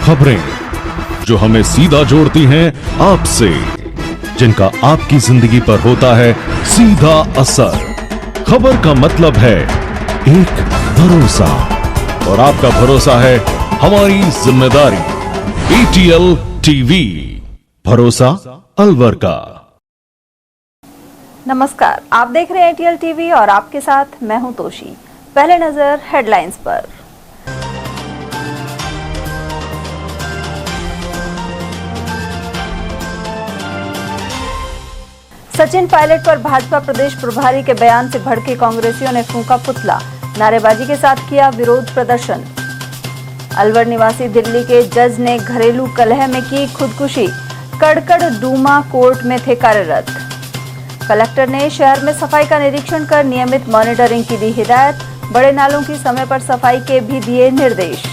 खबरें जो हमें सीधा जोड़ती हैं आपसे, जिनका आपकी जिंदगी पर होता है सीधा असर। खबर का मतलब है एक भरोसा, और आपका भरोसा है हमारी जिम्मेदारी। ATL टीवी, भरोसा अलवर का। नमस्कार, आप देख रहे हैं ATL टीवी और आपके साथ मैं हूं तोशी। पहले नजर हेडलाइंस पर। सचिन पायलट पर भाजपा प्रदेश प्रभारी के बयान से भड़के कांग्रेसियों ने फूंका पुतला, नारेबाजी के साथ किया विरोध प्रदर्शन। अलवर निवासी दिल्ली के जज ने घरेलू कलह में की खुदकुशी, कड़कड़ डूमा कोर्ट में थे कार्यरत। कलेक्टर ने शहर में सफाई का निरीक्षण कर नियमित मॉनिटरिंग की दी हिदायत, बड़े नालों की समय पर सफाई के भी दिए निर्देश।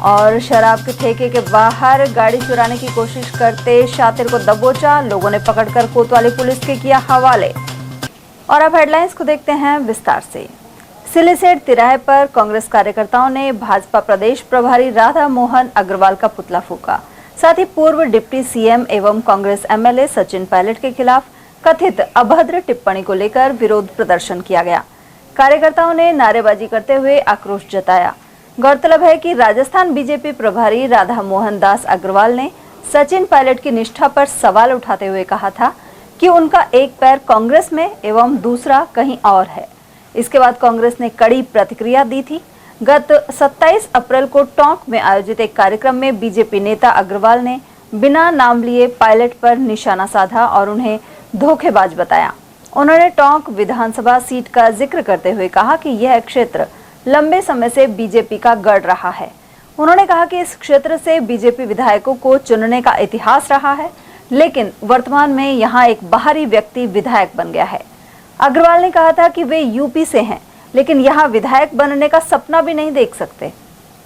और शराब के ठेके के बाहर गाड़ी चुराने की कोशिश करते शातिर को दबोचा, लोगों ने पकड़कर कोतवाली पुलिस के किया हवाले। और अब हेडलाइंस को देखते हैं विस्तार से। सिलीसेट तिराहे पर कांग्रेस कार्यकर्ताओं ने भाजपा प्रदेश प्रभारी राधा मोहन अग्रवाल का पुतला फूंका। साथ ही पूर्व डिप्टी सीएम एवं कांग्रेस MLA सचिन पायलट के खिलाफ कथित अभद्र टिप्पणी को लेकर विरोध प्रदर्शन किया गया। कार्यकर्ताओं ने नारेबाजी करते हुए आक्रोश जताया। गौरतलब है कि राजस्थान बीजेपी प्रभारी राधा मोहन दास अग्रवाल ने सचिन पायलट की निष्ठा पर सवाल उठाते हुए कहा था कि उनका एक पैर कांग्रेस में एवं दूसरा कहीं और है। इसके बाद कांग्रेस ने कड़ी प्रतिक्रिया दी थी। गत 27 अप्रैल को टोंक में आयोजित एक कार्यक्रम में बीजेपी नेता अग्रवाल ने बिना नाम लिए पायलट पर निशाना साधा और उन्हें धोखेबाज बताया। उन्होंने टोंक विधानसभा सीट का जिक्र करते हुए कहा कि यह क्षेत्र लंबे समय से बीजेपी का गढ़ रहा है। उन्होंने कहा कि इस क्षेत्र से बीजेपी विधायकों को चुनने का इतिहास रहा है, लेकिन वर्तमान में यहां एक बाहरी व्यक्ति विधायक बन गया है। अग्रवाल ने कहा था कि वे यूपी से हैं, लेकिन यहां विधायक बनने का सपना भी नहीं देख सकते।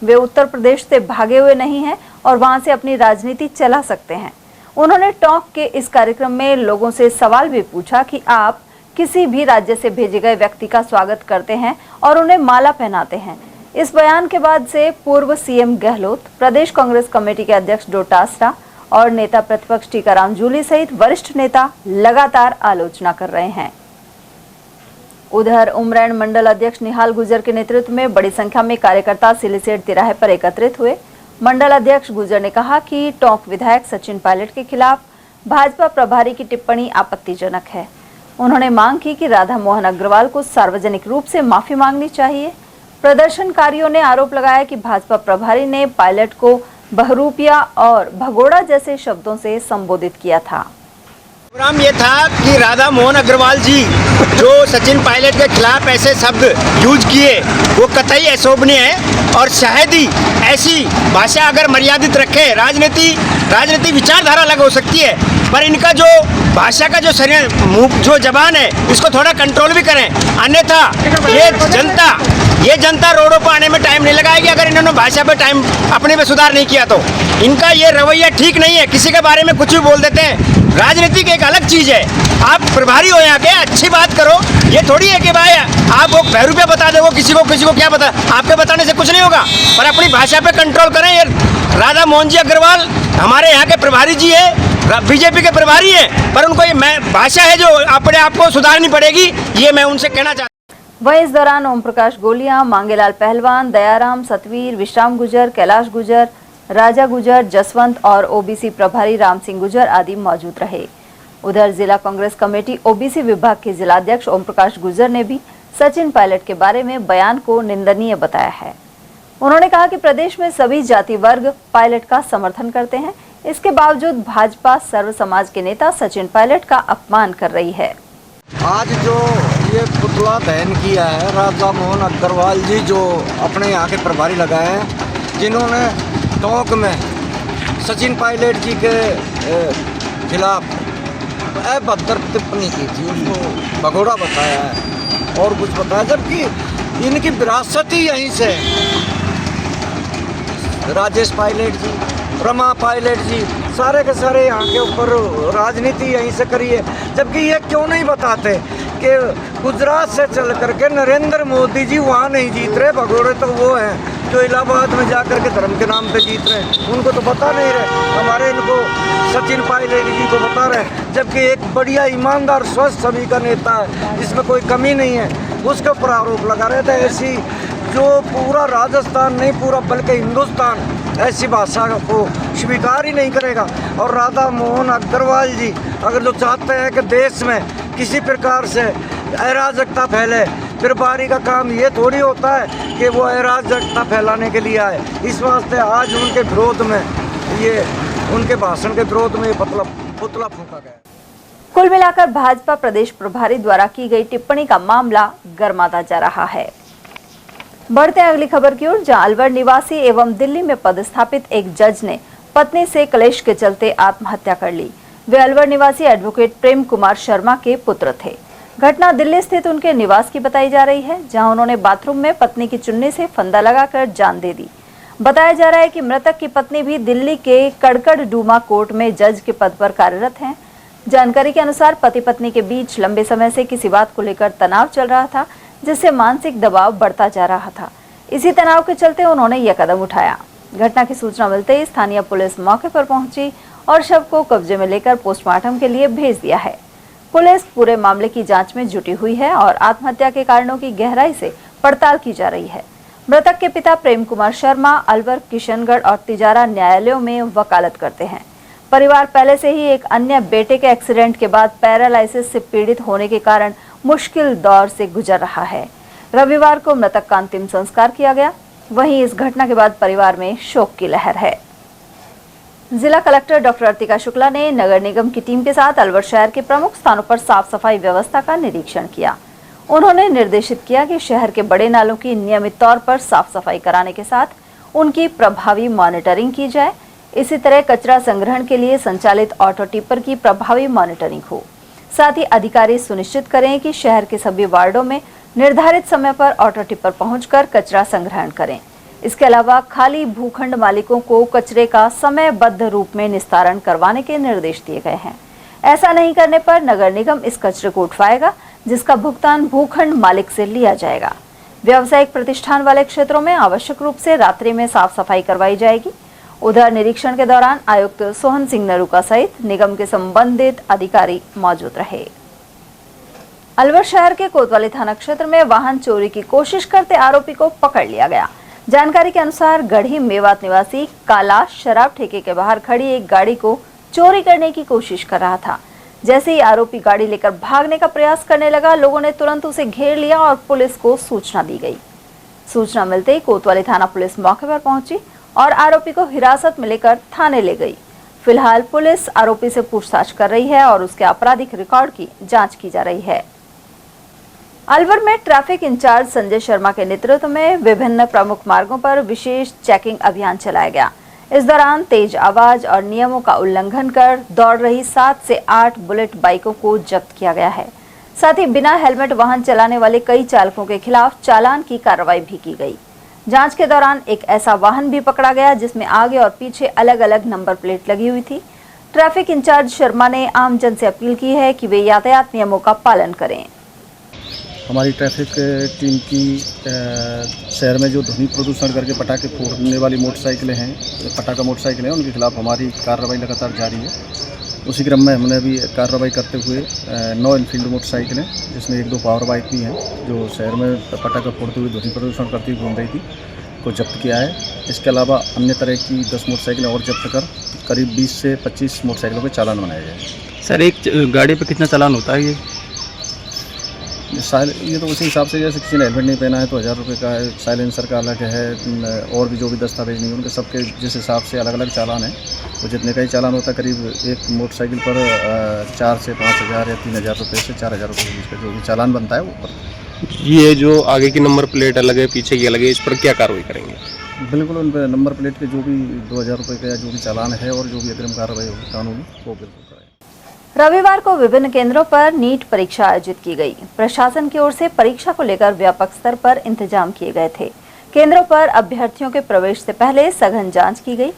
वे उत्तर प्रदेश से भागे हुए नहीं हैं और वहां से अपनी राजनीति चला सकते हैं। उन्होंने टोंक के इस कार्यक्रम में लोगों से सवाल भी पूछा कि आप किसी भी राज्य से भेजे गए व्यक्ति का स्वागत करते हैं और उन्हें माला पहनाते हैं। इस बयान के बाद से पूर्व सीएम गहलोत, प्रदेश कांग्रेस कमेटी के अध्यक्ष डोटासरा और नेता प्रतिपक्ष टीकाराम जूली सहित वरिष्ठ नेता लगातार आलोचना कर रहे हैं। उधर उमरैन मंडल अध्यक्ष निहाल गुजर के नेतृत्व में बड़ी संख्या में कार्यकर्ता सिलीसेट तिराहे पर एकत्रित हुए। मंडल अध्यक्ष गुजर ने कहा कि टोंक विधायक सचिन पायलट के खिलाफ भाजपा प्रभारी की टिप्पणी आपत्तिजनक है। उन्होंने मांग की कि राधा मोहन अग्रवाल को सार्वजनिक रूप से माफी मांगनी चाहिए। प्रदर्शनकारियों ने आरोप लगाया कि भाजपा प्रभारी ने पायलट को बहरूपिया और भगोड़ा जैसे शब्दों से संबोधित किया था। प्रोग्राम ये था कि राधा मोहन अग्रवाल जी जो सचिन पायलट के खिलाफ ऐसे शब्द यूज किए वो कतई अशोभनीय है, और शायद ही ऐसी भाषा अगर मर्यादित रखे, राजनीति विचारधारा अलग हो सकती है, पर इनका जो भाषा का जो जो जबान है इसको थोड़ा कंट्रोल भी करें, अन्यथा ये जनता रोडों पर आने में टाइम नहीं लगाएगी अगर इन्होंने भाषा पे टाइम अपने में सुधार नहीं किया तो। इनका ये रवैया ठीक नहीं है, किसी के बारे में कुछ भी बोल देते हैं। राजनीति की एक अलग चीज है, आप प्रभारी हो यहाँ के, अच्छी बात करो। ये थोड़ी है कि भाई आप वो बहरूपिया बता दो किसी को क्या पता, आपके बताने से कुछ नहीं होगा, पर अपनी भाषा पे कंट्रोल करें। ये राधा मोहन जी अग्रवाल हमारे यहाँ के प्रभारी जी है, बीजेपी के प्रभारी है, पर उनको ये भाषा है जो अपने आप को सुधारनी पड़ेगी, ये मैं उनसे कहना चाहता हूँ। वहीं इस दौरान ओम प्रकाश गोलियां, मांगेलाल पहलवान, दयाराम सतवीर, विश्राम गुजर, कैलाश गुजर, राजा गुजर, जसवंत और ओबीसी प्रभारी राम सिंह गुजर आदि मौजूद रहे। उधर जिला कांग्रेस कमेटी ओबीसी विभाग के जिलाध्यक्ष ओम प्रकाश गुजर ने भी सचिन पायलट के बारे में बयान को निंदनीय बताया है। उन्होंने कहा कि प्रदेश में सभी जाति वर्ग पायलट का समर्थन करते हैं, इसके बावजूद भाजपा सर्व समाज के नेता सचिन पायलट का अपमान कर रही है। आज जो ये पुतला दहन किया है राधा मोहन अग्रवाल जी जो अपने यहाँ के प्रभारी लगाए हैं, जिन्होंने टोंक में सचिन पायलट जी के खिलाफ अभद्र टिप्पणी की थी, उनको भगोड़ा बताया है और कुछ बताया, जबकि इनकी विरासत ही यहीं से। राजेश पायलट जी, रमा पायलट जी, सारे के सारे यहाँ के ऊपर राजनीति यहीं से करी है, जबकि ये क्यों नहीं बताते कि गुजरात से चल करके नरेंद्र मोदी जी वहाँ नहीं जीत रहे, भगोड़े तो वो हैं जो इलाहाबाद में जाकर के धर्म के नाम पे जीत रहे हैं, उनको तो बता नहीं रहे। हमारे इनको सचिन पायलट जी को बता रहे हैं, जबकि एक बढ़िया ईमानदार स्वस्थ सभी का नेता है, जिसमें कोई कमी नहीं है, उसके ऊपर आरोप लगा रहे थे। ऐसी जो पूरा राजस्थान नहीं, पूरा बल्कि हिंदुस्तान ऐसी भाषा को स्वीकार ही नहीं करेगा। और राधा मोहन अग्रवाल जी अगर जो चाहते हैं कि देश में किसी प्रकार से अराजकता फैले, प्रभारी का काम ये थोड़ी होता है कि वो अराजकता फैलाने के लिए आए। इस वास्ते आज उनके विरोध में, ये उनके भाषण के विरोध में पुतला फूंका गया। कुल मिलाकर भाजपा प्रदेश प्रभारी द्वारा की गई टिप्पणी का मामला गर्माता जा रहा है। बढ़ते हैं अगली खबर की ओर, जहां अलवर निवासी एवं दिल्ली में पदस्थापित एक जज ने पत्नी से क्लेश के चलते आत्महत्या कर ली। वे अलवर निवासी एडवोकेट प्रेम कुमार शर्मा के पुत्र थे। घटना दिल्ली स्थित उनके निवास की बताई जा रही है, जहां उन्होंने बाथरूम में पत्नी की चुन्नी से फंदा लगाकर जान दे दी। बताया जा रहा है कि मृतक की पत्नी भी दिल्ली के कड़कड़ डूमा कोर्ट में जज के पद पर कार्यरत हैं। जानकारी के अनुसार पति पत्नी के बीच लंबे समय से किसी बात को लेकर तनाव चल रहा था, जिससे मानसिक दबाव बढ़ता जा रहा था। इसी तनाव के चलते उन्होंने यह कदम उठाया। घटना की सूचना मिलते ही स्थानीय पुलिस मौके पर पहुंची और शव को कब्जे में लेकर पोस्टमार्टम के लिए भेज दिया है। पुलिस पूरे मामले की जांच में जुटी हुई है और आत्महत्या के कारणों की गहराई से पड़ताल की जा रही है। मृतक के पिता प्रेम कुमार शर्मा अलवर, किशनगढ़ और तिजारा न्यायालयों में वकालत करते हैं। परिवार पहले से ही एक अन्य बेटे के एक्सीडेंट के बाद पैरालाइसिस से पीड़ित होने के कारण मुश्किल दौर से गुजर रहा है। रविवार को मृतक का अंतिम संस्कार किया गया। वहीं इस घटना के बाद परिवार में शोक की लहर है। जिला कलेक्टर डॉक्टर अर्तिका शुक्ला ने नगर निगम की टीम के साथ अलवर शहर के प्रमुख स्थानों पर साफ सफाई व्यवस्था का निरीक्षण किया। उन्होंने निर्देशित किया कि शहर के बड़े नालों की नियमित तौर पर साफ सफाई कराने के साथ उनकी प्रभावी मॉनिटरिंग की जाए। इसी तरह कचरा संग्रहण के लिए संचालित ऑटो टिपर की प्रभावी मॉनिटरिंग हो। साथ ही अधिकारी सुनिश्चित करें कि शहर के सभी वार्डों में निर्धारित समय पर ऑटो टिपर पहुंचकर कचरा संग्रहण करें। इसके अलावा खाली भूखंड मालिकों को कचरे का समयबद्ध रूप में निस्तारण करवाने के निर्देश दिए गए हैं। ऐसा नहीं करने पर नगर निगम इस कचरे को उठवाएगा, जिसका भुगतान भूखंड मालिक से लिया जाएगा। व्यावसायिक प्रतिष्ठान वाले क्षेत्रों में आवश्यक रूप से रात्रि में साफ सफाई करवाई जाएगी। उधर निरीक्षण के दौरान आयुक्त सोहन सिंह नरूका सहित निगम के संबंधित अधिकारी मौजूद रहे। अलवर शहर के कोतवाली थाना क्षेत्र में वाहन चोरी की कोशिश करते आरोपी को पकड़ लिया गया। जानकारी के अनुसार गढ़ी मेवात निवासी काला शराब ठेके के बाहर खड़ी एक गाड़ी को चोरी करने की कोशिश कर रहा था। जैसे ही आरोपी गाड़ी लेकर भागने का प्रयास करने लगा, लोगों ने तुरंत उसे घेर लिया और पुलिस को सूचना दी गई। सूचना मिलते ही कोतवाली थाना पुलिस मौके पर पहुंची और आरोपी को हिरासत में लेकर थाने ले गई। फिलहाल पुलिस आरोपी से पूछताछ कर रही है और उसके आपराधिक रिकॉर्ड की जांच की जा रही है। अलवर में ट्रैफिक इंचार्ज संजय शर्मा के नेतृत्व में विभिन्न प्रमुख मार्गों पर विशेष चेकिंग अभियान चलाया गया। इस दौरान तेज आवाज और नियमों का उल्लंघन कर दौड़ रही 7 से 8 बुलेट बाइकों को जब्त किया गया है। साथ ही बिना हेलमेट वाहन चलाने वाले कई चालकों के खिलाफ चालान की कार्रवाई भी की गई। जांच के दौरान एक ऐसा वाहन भी पकड़ा गया जिसमें आगे और पीछे अलग अलग नंबर प्लेट लगी हुई थी। ट्रैफिक इंचार्ज शर्मा ने आमजन से अपील की है कि वे यातायात नियमों का पालन करें। हमारी ट्रैफिक टीम की शहर में जो ध्वनि प्रदूषण करके पटाखे फोड़ने वाली मोटरसाइकिलें हैं, पटाखा मोटरसाइकिलें हैं, उनके खिलाफ हमारी कार्रवाई लगातार जारी है। उसी क्रम में हमने अभी कार्रवाई करते हुए 9 इनफील्ड मोटरसाइकिलें, जिसमें 1-2 पावर बाइक भी हैं, जो शहर में पटाखा फोड़ते हुए ध्वनि प्रदूषण करती हुई घूम रही थी, को जब्त किया है। इसके अलावा अन्य तरह की 10 मोटरसाइकिलें और जब्त कर करीब 20 से 25 मोटरसाइकिलों के चालान बनाए गए। सर, एक गाड़ी पर कितना चालान होता है? ये तो उसी हिसाब से, जैसे किसी ने हेलमेट नहीं पहना है तो 1000 रुपये का है, साइलेंसर का अलग है, और भी जो भी दस्तावेज नहीं उनके सबके जिस हिसाब से अलग अलग चालान है, वो जितने का ही चालान होता है। करीब एक मोटरसाइकिल पर 4 से 5000 या 3000 रुपये से 4000 रुपये के बीच का जो भी चालान बनता है वो। ये जो आगे की नंबर प्लेट अलग है, पीछे की अलग है, इस पर क्या कार्रवाई करेंगे? बिल्कुल उन पर नंबर प्लेट के जो भी 2000 रुपये का जो भी चालान है और जो भी अग्रिम कार्रवाई होगी कानूनी, वो बिल्कुल करें। रविवार को विभिन्न केंद्रों पर नीट परीक्षा आयोजित की गई। प्रशासन की ओर से परीक्षा को लेकर व्यापक स्तर पर इंतजाम किए गए थे। केंद्रों पर अभ्यर्थियों के प्रवेश से पहले सघन जांच की गई।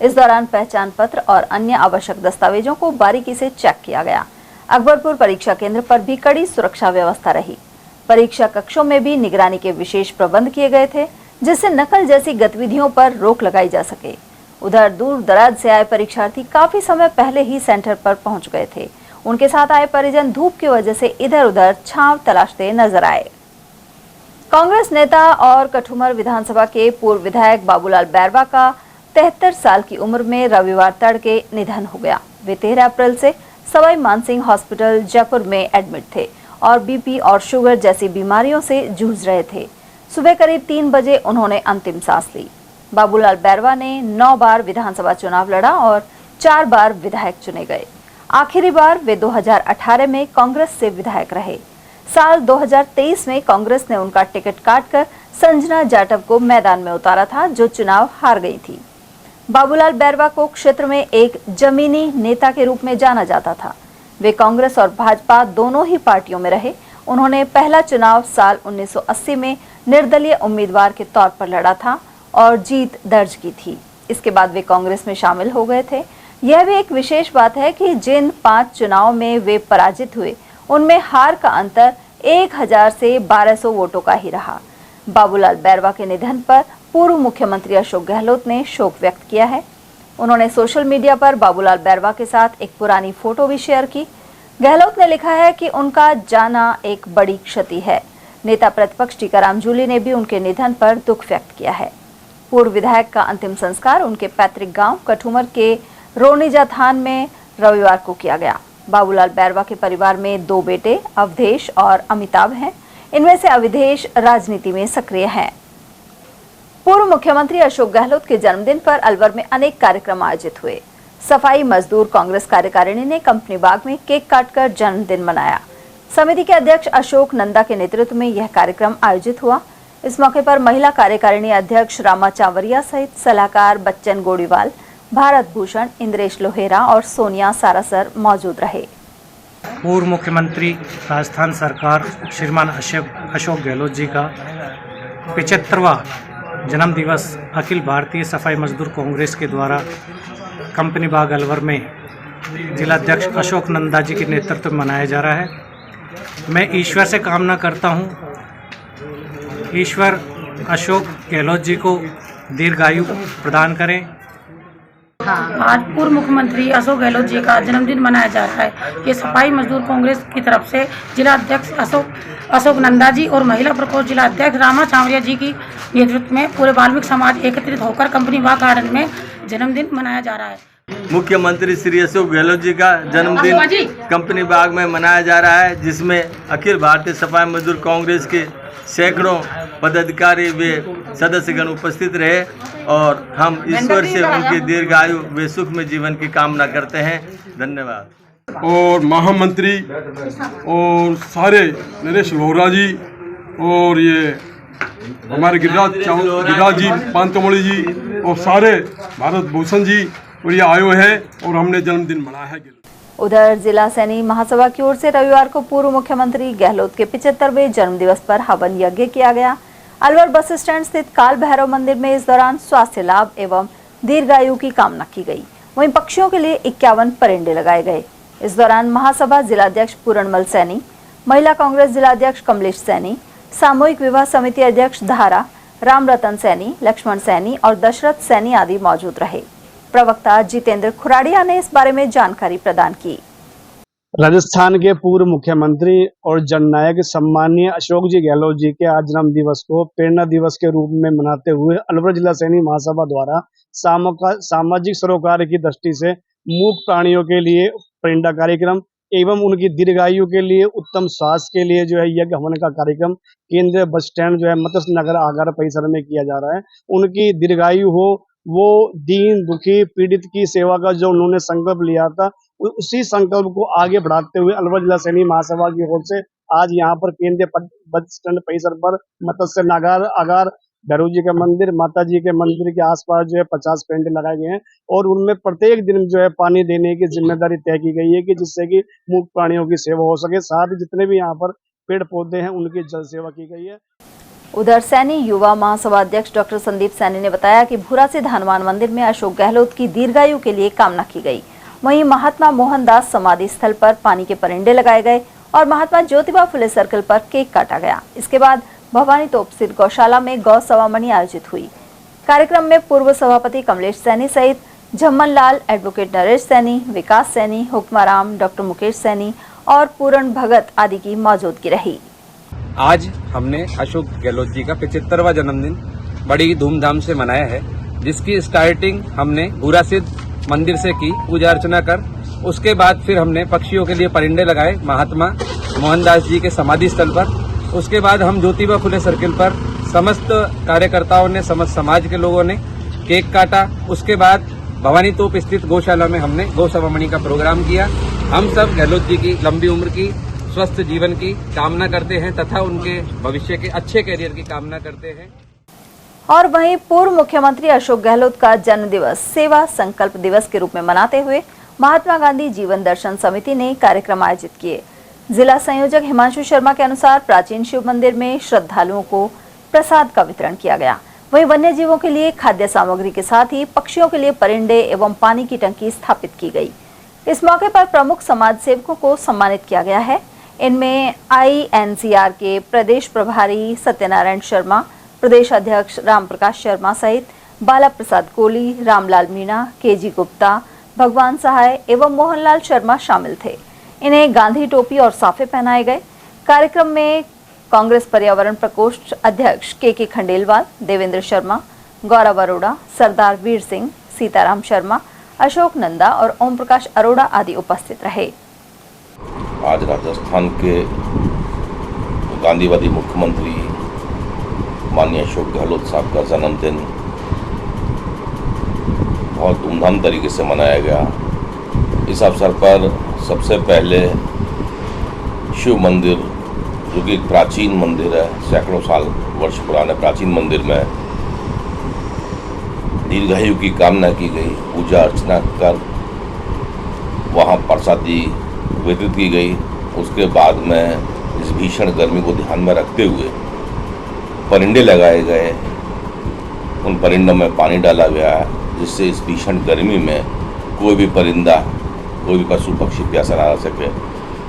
इस दौरान पहचान पत्र और अन्य आवश्यक दस्तावेजों को बारीकी से चेक किया गया। अकबरपुर परीक्षा केंद्र पर भी कड़ी सुरक्षा व्यवस्था रही। परीक्षा कक्षों में भी निगरानी के विशेष प्रबंध किए गए थे। जिससे नकल जैसी गतिविधियों पर रोक लगाई जा सके। उधर दूर दराज से आए परीक्षार्थी काफी समय पहले ही सेंटर पर पहुंच गए थे। उनके साथ आए परिजन धूप की वजह से इधर उधर छांव तलाशते नजर आए। कांग्रेस नेता और कठुमर विधानसभा के पूर्व विधायक बाबूलाल बैरवा का 73 साल की उम्र में रविवार तड़के निधन हो गया। वे 13 अप्रैल से सवाई मानसिंह हॉस्पिटल जयपुर में एडमिट थे और बीपी और शुगर जैसी बीमारियों से जूझ रहे थे। सुबह करीब 3 बजे उन्होंने अंतिम सांस ली। बाबूलाल बैरवा ने 9 बार विधानसभा चुनाव लड़ा और 4 बार विधायक चुने गए। आखिरी बार वे 2018 में कांग्रेस से विधायक रहे। साल 2023 में कांग्रेस ने उनका टिकट काटकर संजना जाटव को मैदान में उतारा था, जो चुनाव हार गई थी। बाबूलाल बैरवा को क्षेत्र में एक जमीनी नेता के रूप में जाना जाता था। वे कांग्रेस और भाजपा दोनों ही पार्टियों में रहे। उन्होंने पहला चुनाव साल 1980 में निर्दलीय उम्मीदवार के तौर पर लड़ा था और जीत दर्ज की थी। इसके बाद वे कांग्रेस में शामिल हो गए थे। यह भी एक विशेष बात है कि जिन 5 चुनाव में वे पराजित हुए, उनमें हार का अंतर 1000 से 1200 वोटों का ही रहा। बाबूलाल बैरवा के निधन पर पूर्व मुख्यमंत्री अशोक गहलोत ने शोक व्यक्त किया है। उन्होंने सोशल मीडिया पर बाबूलाल बैरवा के साथ एक पुरानी फोटो भी शेयर की। गहलोत ने लिखा है कि उनका जाना एक बड़ी क्षति है। नेता प्रतिपक्ष टीकाराम जूली ने भी उनके निधन पर दुख व्यक्त किया है। पूर्व विधायक का अंतिम संस्कार उनके पैतृक गांव कठुमर के रोनीजा थान में रविवार को किया गया। बाबूलाल बैरवा के परिवार में 2 बेटे अवधेश और अमिताभ हैं। इनमें से अवधेश राजनीति में सक्रिय हैं। पूर्व मुख्यमंत्री अशोक गहलोत के जन्मदिन पर अलवर में अनेक कार्यक्रम आयोजित हुए। सफाई मजदूर कांग्रेस कार्यकारिणी ने कंपनी बाग में केक काटकर जन्मदिन मनाया। समिति के अध्यक्ष अशोक नंदा के नेतृत्व में यह कार्यक्रम आयोजित हुआ। इस मौके पर महिला कार्यकारिणी अध्यक्ष रामा चावरिया सहित सलाहकार बच्चन गोड़ीवाल, भारत भूषण, इंद्रेश लोहेरा और सोनिया सारासर मौजूद रहे। पूर्व मुख्यमंत्री राजस्थान सरकार श्रीमान अशोक गहलोत जी का 75वां जन्म दिवस अखिल भारतीय सफाई मजदूर कांग्रेस के द्वारा कंपनी बाग अलवर में जिलाध्यक्ष अशोक नंदा जी के नेतृत्व में मनाया जा रहा है। मैं ईश्वर से कामना करता हूं, ईश्वर अशोक गहलोत जी को दीर्घायु प्रदान करें। आज पूर्व मुख्यमंत्री अशोक गहलोत जी का जन्मदिन मनाया जा रहा है। ये सफाई मजदूर कांग्रेस की तरफ से जिला अध्यक्ष अशोक नंदा जी और महिला प्रकोष्ठ जिला अध्यक्ष रामा चावरिया जी की नेतृत्व में पूरे वाल्मीकि समाज एकत्रित होकर कंपनी बाग गार्डन में जन्मदिन मनाया जा रहा है। मुख्यमंत्री श्री अशोक गहलोत जी का जन्मदिन कंपनी बाग में मनाया जा रहा है, जिसमें अखिल भारतीय सफाई मजदूर कांग्रेस के सैकड़ों पदाधिकारी वे सदस्यगण उपस्थित रहे और हम ईश्वर से उनकी दीर्घायु व सुख में जीवन की कामना करते हैं। धन्यवाद। और महामंत्री और सारे नरेश लोहरा जी और ये हमारे गिरिराज जी पानतमोड़ी जी और सारे भारत भूषण जी और ये आयो है और हमने जन्मदिन मनाया है। उधर जिला सैनी महासभा की ओर से रविवार को पूर्व मुख्यमंत्री गहलोत के 75वें जन्मदिवस पर हवन यज्ञ किया गया। अलवर बस स्टैंड स्थित काल भैरव मंदिर में इस दौरान स्वास्थ्य लाभ एवं दीर्घायु की कामना की गई। वहीं पक्षियों के लिए 51 परिंडे लगाए गए। इस दौरान महासभा जिलाध्यक्ष पूरणमल सैनी, महिला कांग्रेस जिलाध्यक्ष कमलेश सैनी, सामूहिक विवाह समिति अध्यक्ष धारा, राम रतन सैनी, लक्ष्मण सैनी और दशरथ सैनी आदि मौजूद रहे। प्रवक्ता जितेंद्र खुराड़िया ने इस बारे में जानकारी प्रदान की। राजस्थान के पूर्व मुख्यमंत्री और जननायक सम्मानीय अशोक जी गहलोत जी के आज जन्म दिवस को प्रेरणा दिवस के रूप में मनाते हुए अलवर जिला सैनी महासभा द्वारा सामाजिक सरोकार की दृष्टि से मूक प्राणियों के लिए परिंडा कार्यक्रम एवं उनकी दीर्घायु के लिए उत्तम स्वास्थ्य के लिए जो है यज्ञ हवन का कार्यक्रम केंद्रीय बस स्टैंड जो है मत्स्य नगर आगार परिसर में किया जा रहा है। उनकी दीर्घायु हो, वो दीन दुखी पीड़ित की सेवा का जो उन्होंने संकल्प लिया था, उसी संकल्प को आगे बढ़ाते हुए अलवर जिला सैनी महासभा की ओर से आज यहाँ पर केंद्रीय बस स्टैंड परिसर पर मत्स्य नगर आगार भैरव जी के मंदिर, माता जी के मंदिर के आसपास जो है 50 पेंटे लगाए गए हैं और उनमें प्रत्येक दिन जो है पानी देने की जिम्मेदारी तय की गई है कि जिससे कि मूक प्राणियों की सेवा हो सके। साथ ही जितने भी यहाँ पर पेड़ पौधे हैं उनकी जल सेवा की गई है। उधर सैनी युवा महासभा अध्यक्ष डॉक्टर संदीप सैनी ने बताया कि भूरासिद्ध हनुमान मंदिर में अशोक गहलोत की दीर्घायु के लिए कामना की गई। वहीं महात्मा मोहनदास समाधि स्थल पर पानी के परिंडे लगाए गए और महात्मा ज्योतिबा फुले सर्कल पर केक काटा गया। इसके बाद भवानी तोप स्थित गौशाला में गौ सवामणी आयोजित हुई। कार्यक्रम में पूर्व सभापति कमलेश सैनी सहित झम्मन लाल, एडवोकेट नरेश सैनी, विकास सैनी, हुक्माराम, डॉक्टर मुकेश सैनी और पूरण भगत आदि की मौजूदगी रही। आज हमने अशोक गहलोत जी का 75वां जन्मदिन बड़ी धूमधाम से मनाया है, जिसकी स्टार्टिंग हमने गुरासिद्ध मंदिर से की पूजा अर्चना कर। उसके बाद फिर हमने पक्षियों के लिए परिंदे लगाए महात्मा मोहनदास जी के समाधि स्थल पर। उसके बाद हम ज्योतिबा फुले सर्किल पर समस्त कार्यकर्ताओं ने, समस्त समाज के लोगों ने केक काटा। उसके बाद भवानी तोप स्थित गौशाला में हमने गौ सवामणी का प्रोग्राम किया। हम सब गहलोत जी की लंबी उम्र की, स्वस्थ जीवन की कामना करते हैं तथा उनके भविष्य के अच्छे करियर की कामना करते हैं। और वहीं पूर्व मुख्यमंत्री अशोक गहलोत का जन्म दिवस सेवा संकल्प दिवस के रूप में मनाते हुए महात्मा गांधी जीवन दर्शन समिति ने कार्यक्रम आयोजित किए। जिला संयोजक हिमांशु शर्मा के अनुसार प्राचीन शिव मंदिर में श्रद्धालुओं को प्रसाद का वितरण किया गया। वहीं वन्य जीवों के लिए खाद्य सामग्री के साथ ही पक्षियों के लिए परिंदे एवं पानी की टंकी स्थापित की गई। इस मौके पर प्रमुख समाज सेवकों को सम्मानित किया गया है। इनमें INCR के प्रदेश प्रभारी सत्यनारायण शर्मा, प्रदेश अध्यक्ष रामप्रकाश शर्मा सहित बाला प्रसाद कोली, रामलाल मीणा, KG गुप्ता, भगवान सहाय एवं मोहनलाल शर्मा शामिल थे। इन्हें गांधी टोपी और साफे पहनाए गए। कार्यक्रम में कांग्रेस पर्यावरण प्रकोष्ठ अध्यक्ष KK खंडेलवाल, देवेंद्र शर्मा, गौरव अरोड़ा, सरदार वीर सिंह, सीताराम शर्मा, अशोक नंदा और ओम प्रकाश अरोड़ा आदि उपस्थित रहे। आज राजस्थान के गांधीवादी मुख्यमंत्री माननीय अशोक गहलोत साहब का जन्मदिन बहुत धूमधाम तरीके से मनाया गया। इस अवसर पर सबसे पहले शिव मंदिर, जो कि एक प्राचीन मंदिर है, सैकड़ों साल वर्ष पुराने प्राचीन मंदिर में दीर्घायु की कामना की गई। पूजा अर्चना कर वहाँ प्रसादी वितरित की गई। उसके बाद में इस भीषण गर्मी को ध्यान में रखते हुए परिंदे लगाए गए। उन परिंदों में पानी डाला गया, जिससे इस भीषण गर्मी में कोई भी परिंदा, कोई भी पशु पक्षी प्यासा ना रह सके।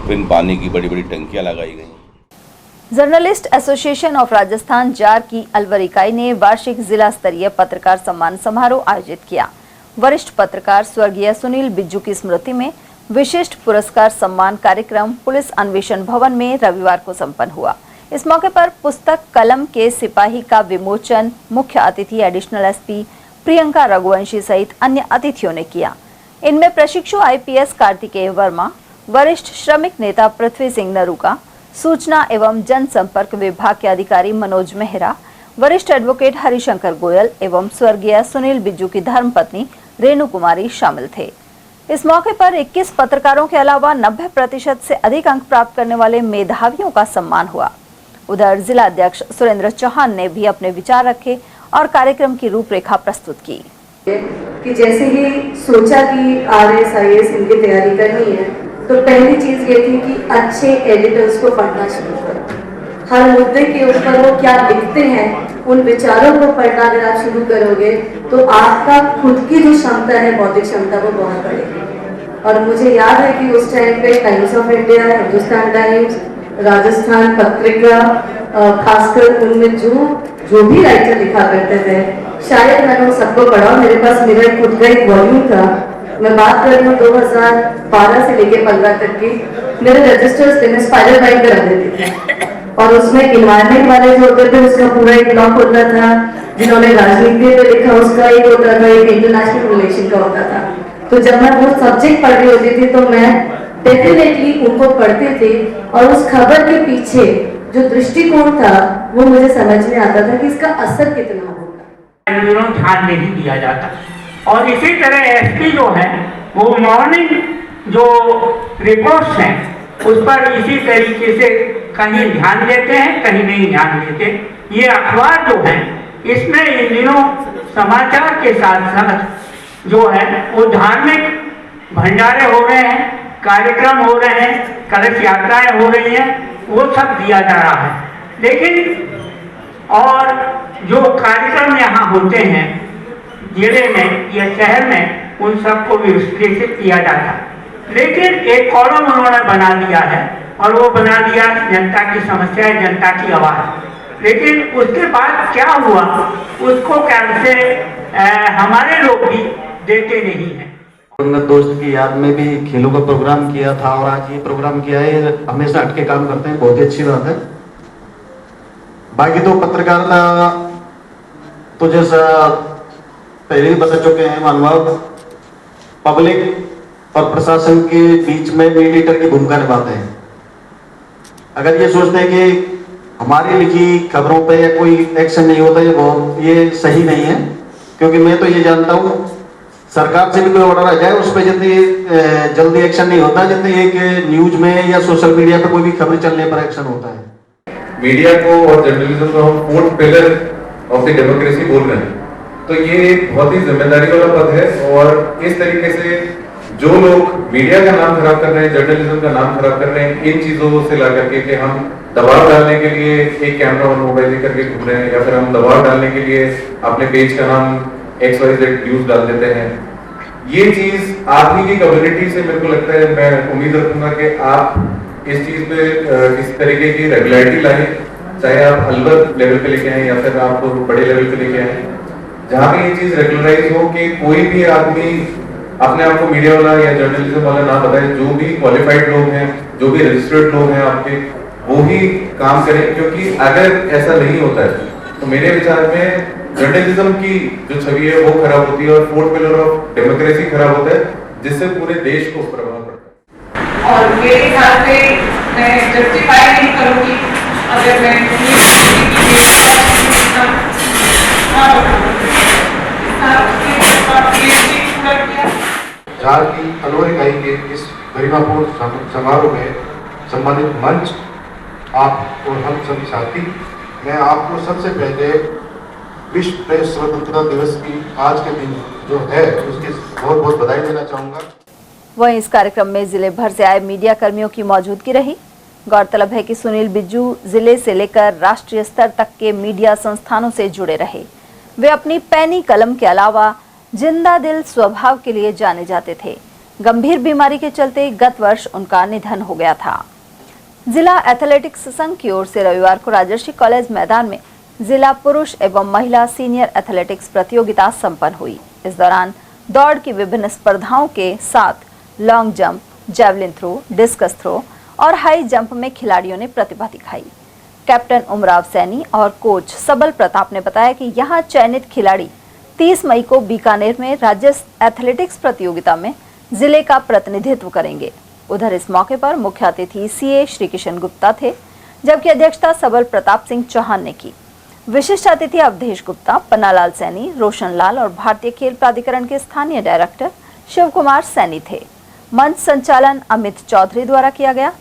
फिर पानी की बड़ी बड़ी टंकियां लगाई गई। Journalist association of Rajasthan jar की अलवर इकाई ने वार्षिक जिला स्तरीय पत्रकार सम्मान समारोह आयोजित किया। वरिष्ठ पत्रकार स्वर्गीय सुनील बिज्जू की स्मृति में विशिष्ट पुरस्कार सम्मान कार्यक्रम पुलिस अन्वेषण भवन में रविवार को संपन्न हुआ। इस मौके पर पुस्तक कलम के सिपाही का विमोचन मुख्य अतिथि एडिशनल SP प्रियंका रघुवंशी सहित अन्य अतिथियों ने किया। इनमें प्रशिक्षु IPS कार्तिकेय वर्मा, वरिष्ठ श्रमिक नेता पृथ्वी सिंह नरूका, सूचना एवं जनसंपर्क विभाग के अधिकारी मनोज मेहरा, वरिष्ठ एडवोकेट हरिशंकर गोयल एवं स्वर्गीय सुनील बिज्जू की धर्मपत्नी रेणु कुमारी शामिल थे। इस मौके पर 21 पत्रकारों के अलावा 90% से अधिक अंक प्राप्त करने वाले मेधावियों का सम्मान हुआ। उधर जिला अध्यक्ष सुरेंद्र चौहान ने भी अपने विचार रखे और कार्यक्रम की रूपरेखा प्रस्तुत की। कि जैसे ही सोचा कि RS IAS इनकी तैयारी करनी है, तो पहली चीज ये थी कि अच्छे एडिटर्स को पढ़ना शुरू करो। हर मुद्दे के ऊपर वो क्या लिखते हैं, उन विचारों को पढ़ना अगर आप शुरू करोगे तो आपका खुद की जो क्षमता है, बौद्धिक क्षमता, वो बहुत बढ़ेगी। और मुझे याद है कि उस टाइम पे times of India, Hindustan times, Rajasthan Patrika, खासकर उनमें जो भी राइटर लिखा करते थे, शायद मैंने उन सबको पढ़ा। मेरे पास मेरा खुद का एक वॉल्यूम था। मैं बात कर रही हूँ 2012 से लेके 15 तक की। मेरे रजिस्टर्स थे, मैं स्पाइरल बाइंड करा देती थी और उसमें इन्वायरमेंट वाले जो होते थे उसका पूरा एक ब्लॉक होता था, जिन्होंने राजनीति पे लिखा उसका एक होता था, एक इंटरनेशनल रिलेशन का होता था। तो जब मैं वो सब्जेक्ट पढ़ रही होती थी तो मैं डेफिनेटली उनको पढ़ती थी और उस खबर के पीछे जो दृष्टिकोण था वो मुझे समझ में आता था कि इसका असर कितना होगा। ध्यान नहीं दिया जाता। और इसी तरह SP जो है वो मॉर्निंग जो रिपोर्ट्स हैं उस पर इसी तरीके से कहीं ध्यान देते हैं, कहीं नहीं ध्यान देते। ये अखबार जो है इसमें इन दिनों समाचार के साथ साथ जो है वो धार्मिक भंडारे हो रहे हैं, कार्यक्रम हो रहे हैं, कलश यात्राएं हो रही हैं, वो सब दिया जा रहा है। लेकिन और जो कार्यक्रम यहाँ होते हैं जिले में या शहर में, उन सबको भी विश्लेषित किया जाता है। लेकिन एक कॉलम उन्होंने बना दिया है और वो बना दिया जनता की समस्या, जनता की आवाज। लेकिन उसके बाद क्या हुआ उसको कैंप से हमारे लोग भी देते नहीं हैं। दोस्त की याद में भी खेलों का प्रोग्राम किया था और आज ये प्रोग्राम किया है। हमेशा हटके काम करते हैं, बहुत ही अच्छी बात है। बाकी तो पत्रकारिता तो जैसा पहले ही बता चुके हैं, मानव पब्लिक और प्रशासन के बीच में मीडिएटर की भूमिका निभाते हैं। अगर ये सोचते हैं कि हमारी लिखी खबरों पे या कोई एक्शन नहीं होता, ये सही नहीं है। क्योंकि मैं तो ये जानता हूँ सरकार से भी कोई ऑर्डर आ जाए उस पर जितनी जल्दी एक्शन नहीं होता जितनी एक न्यूज में या सोशल मीडिया पे कोई भी खबर चलने पर एक्शन होता है। मीडिया को और जर्नलिज्म को हम fourth pillar of the democracy बोल रहे हैं, तो ये एक बहुत ही जिम्मेदारी वाला पद है। और इस तरीके से जो लोग मीडिया का नाम खराब कर रहे हैं, जर्नलिज्म का नाम खराब कर रहे हैं, इन चीजों से ला करके कि हम दबाव डालने के लिए एक कैमरा और मोबाइल लेकर के घूम रहे हैं, या फिर हम दबाव डालने के लिए अपने पेज का नाम XYZ न्यूज डाल देते हैं, ये चीज आदमी की कम्युनिटी से मेरे को लगता है, मैं उम्मीद रखूंगा कि आप इस चीज पे किसी तरीके की रेगुलरिटी लाएं, चाहे आप अलवर लेवल पे लेके आए या फिर आप बड़े लेवल पे लेके आए, जहाँ पे ये चीज रेगुलराइज हो कि कोई भी आदमी अपने आप को मीडिया वाला या जर्नलिज्म वाला ना बताए। जो भी क्वालिफाइड लोग हैं, जो भी रजिस्टर्ड लोग हैं आपके, वो ही काम करें। क्योंकि अगर ऐसा नहीं होता है तो मेरे विचार में जर्नलिज्म की जो छवि है वो खराब होती है और फोर्थ पिलर ऑफ डेमोक्रेसी खराब होता है, जिससे पूरे देश को प्रभाव पड़ता है। और मेरे ख्याल से मैं जस्टिफाई नहीं करूंगी अगर मैं चार की अलवर इकाई के इस गरिमापूर्ण समारोह में सम्मानित मंच, आप और हम सभी साथी, मैं आपको सबसे पहले विश्व प्रेस स्वतंत्रता दिवस की आज के दिन जो है उसकी बहुत बहुत बधाई देना चाहूँगा। वहीं इस कार्यक्रम में जिले भर से आए मीडिया कर्मियों की मौजूदगी रही। गौरतलब है कि सुनील बिज्जू जिले से लेकर राष्ट्रीय स्तर तक के मीडिया संस्थानों से जुड़े रहे। वे अपनी पैनी कलम के अलावा जिंदा दिल स्वभाव के लिए जाने जाते थे। गंभीर बीमारी के चलते गत वर्ष उनका निधन हो गया था। जिला एथलेटिक्स संघ की ओर से रविवार को राजर्षि कॉलेज मैदान में जिला पुरुष एवं महिला सीनियर एथलेटिक्स प्रतियोगिता संपन्न हुई। इस दौरान दौड़ की विभिन्न स्पर्धाओं के साथ long jump, javelin throw, discus throw और हाई जंप में खिलाड़ियों ने प्रतिभा दिखाई। कैप्टन उमराव सैनी और कोच सबल प्रताप ने बताया कि यहां चयनित खिलाड़ी 30 मई को बीकानेर में राज्य एथलेटिक्स प्रतियोगिता में जिले का प्रतिनिधित्व करेंगे। उधर इस मौके पर मुख्य अतिथि CA श्री किशन गुप्ता थे, जबकि अध्यक्षता सबल प्रताप सिंह चौहान ने की। विशिष्ट अतिथि अवधेश गुप्ता, पन्नालाल सैनी, रोशन लाल और भारतीय खेल प्राधिकरण के स्थानीय डायरेक्टर शिव कुमार सैनी थे। मंच संचालन अमित चौधरी द्वारा किया गया।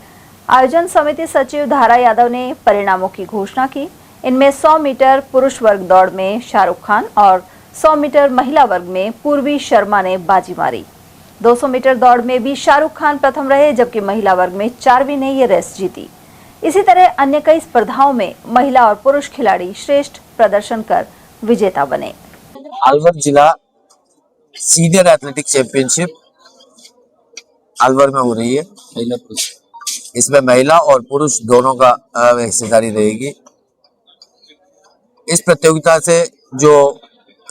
आयोजन समिति सचिव धारा यादव ने परिणामों की घोषणा की। इनमें 100 मीटर पुरुष वर्ग दौड़ में शाहरुख खान और 100 मीटर महिला वर्ग में पूर्वी शर्मा ने बाजी मारी। 200 मीटर दौड़ में भी शाहरुख खान प्रथम रहे, जबकि महिला वर्ग में चारवी ने ये रेस जीती। इसी तरह अन्य कई स्पर्धाओं में महिला और पुरुष खिलाड़ी श्रेष्ठ प्रदर्शन कर विजेता बने। अलवर जिला सीनियर एथलेटिक्स चैंपियनशिप अलवर में हो रही है। इसमें महिला और पुरुष दोनों का हिस्सेदारी रहेगी। इस प्रतियोगिता से जो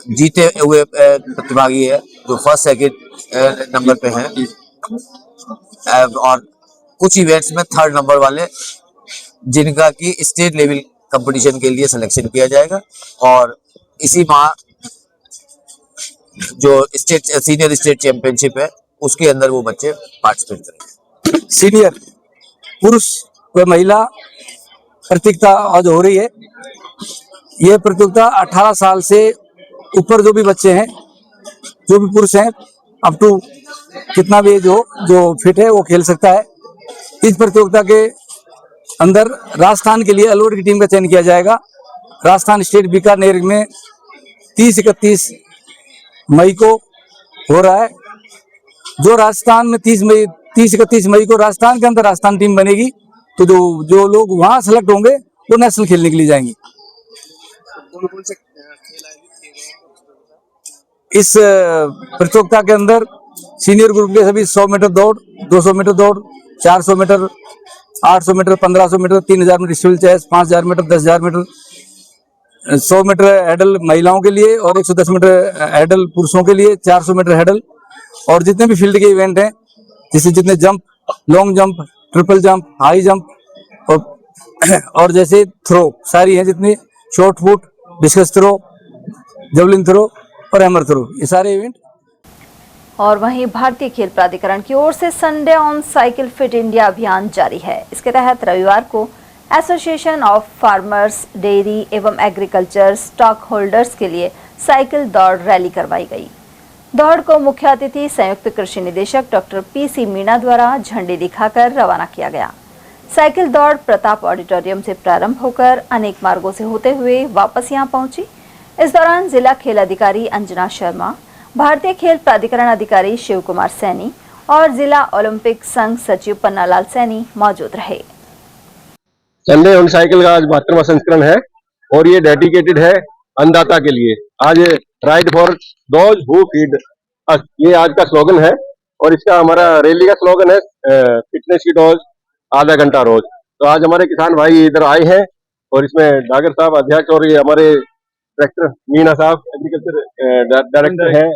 जीते हुए प्रतिभागी है, जो फर्स्ट सेकंड नंबर पे हैं, और कुछ इवेंट्स में थर्ड नंबर वाले, जिनका कि स्टेट लेवल कंपटीशन के लिए सिलेक्शन किया जाएगा। और इसी माह जो सीनियर स्टेट चैंपियनशिप है उसके अंदर वो बच्चे पार्टिसिपेट करेंगे। सीनियर पुरुष व महिला प्रतियोगिता आज हो रही है। यह प्रतियोगिता 18 साल से ऊपर जो भी बच्चे हैं, जो भी पुरुष हैं, अप टू कितना भी एज हो, जो फिट है वो खेल सकता है। इस प्रतियोगिता के अंदर राजस्थान के लिए अलवर की टीम का चयन किया जाएगा। राजस्थान स्टेट बीकानेर में 30-31 मई को हो रहा है। जो राजस्थान में 30-31 मई को राजस्थान के अंदर राजस्थान टीम बनेगी, तो जो लोग वहां सेलेक्ट होंगे वो नेशनल खेलने के लिए जाएंगे। इस प्रतियोगिता के अंदर सीनियर ग्रुप के सभी 100 मीटर दौड़, 200 मीटर दौड़, 400 metre, 800 metre, 1500 metre, 3000 metre steeplechase, 5000 metre, 10,000 metre, 100 metre hurdle महिलाओं के लिए और 110 मीटर हैडल पुरुषों के लिए, 400 मीटर हैडल और जितने भी फील्ड के इवेंट हैं, जैसे जितने jump, long jump, triple jump, high jump और जैसे थ्रो सारी हैं, जितनी shot put, discus throw, javelin throw और हैमर थ्रो, ये सारे इवेंट। और वहीं भारतीय खेल प्राधिकरण की ओर से Sunday on cycle fit India अभियान जारी है। इसके तहत रविवार को एसोसिएशन ऑफ फार्मर्स, डेयरी एवं एग्रीकल्चर स्टॉक होल्डर्स के लिए साइकिल दौड़ रैली करवाई गई। दौड़ को मुख्य अतिथि संयुक्त कृषि निदेशक डॉक्टर पी.सी. मीणा द्वारा झंडी दिखाकर रवाना किया गया। साइकिल दौड़ प्रताप ऑडिटोरियम से प्रारंभ होकर अनेक मार्गों से होते हुए वापस यहां पहुंची। इस दौरान जिला खेल अधिकारी अंजना शर्मा, भारतीय खेल प्राधिकरण अधिकारी शिव कुमार सैनी और जिला ओलंपिक संघ सचिव पन्नालाल सैनी मौजूद रहे। संडे ऑन साइकिल का आज 72वां संस्करण है और ये डेडिकेटेड है अन्नदाता के लिए। आज ride for those who feed us, ये आज का स्लोगन है और इसका हमारा रैली का स्लोगन है फिटनेस की डोज आधा घंटा रोज। तो आज हमारे किसान भाई इधर आए हैं और इसमें डागर साहब अध्यक्ष और ये हमारे डायरेक्टर मीणा साहब एग्रीकल्चर डायरेक्टर हैं,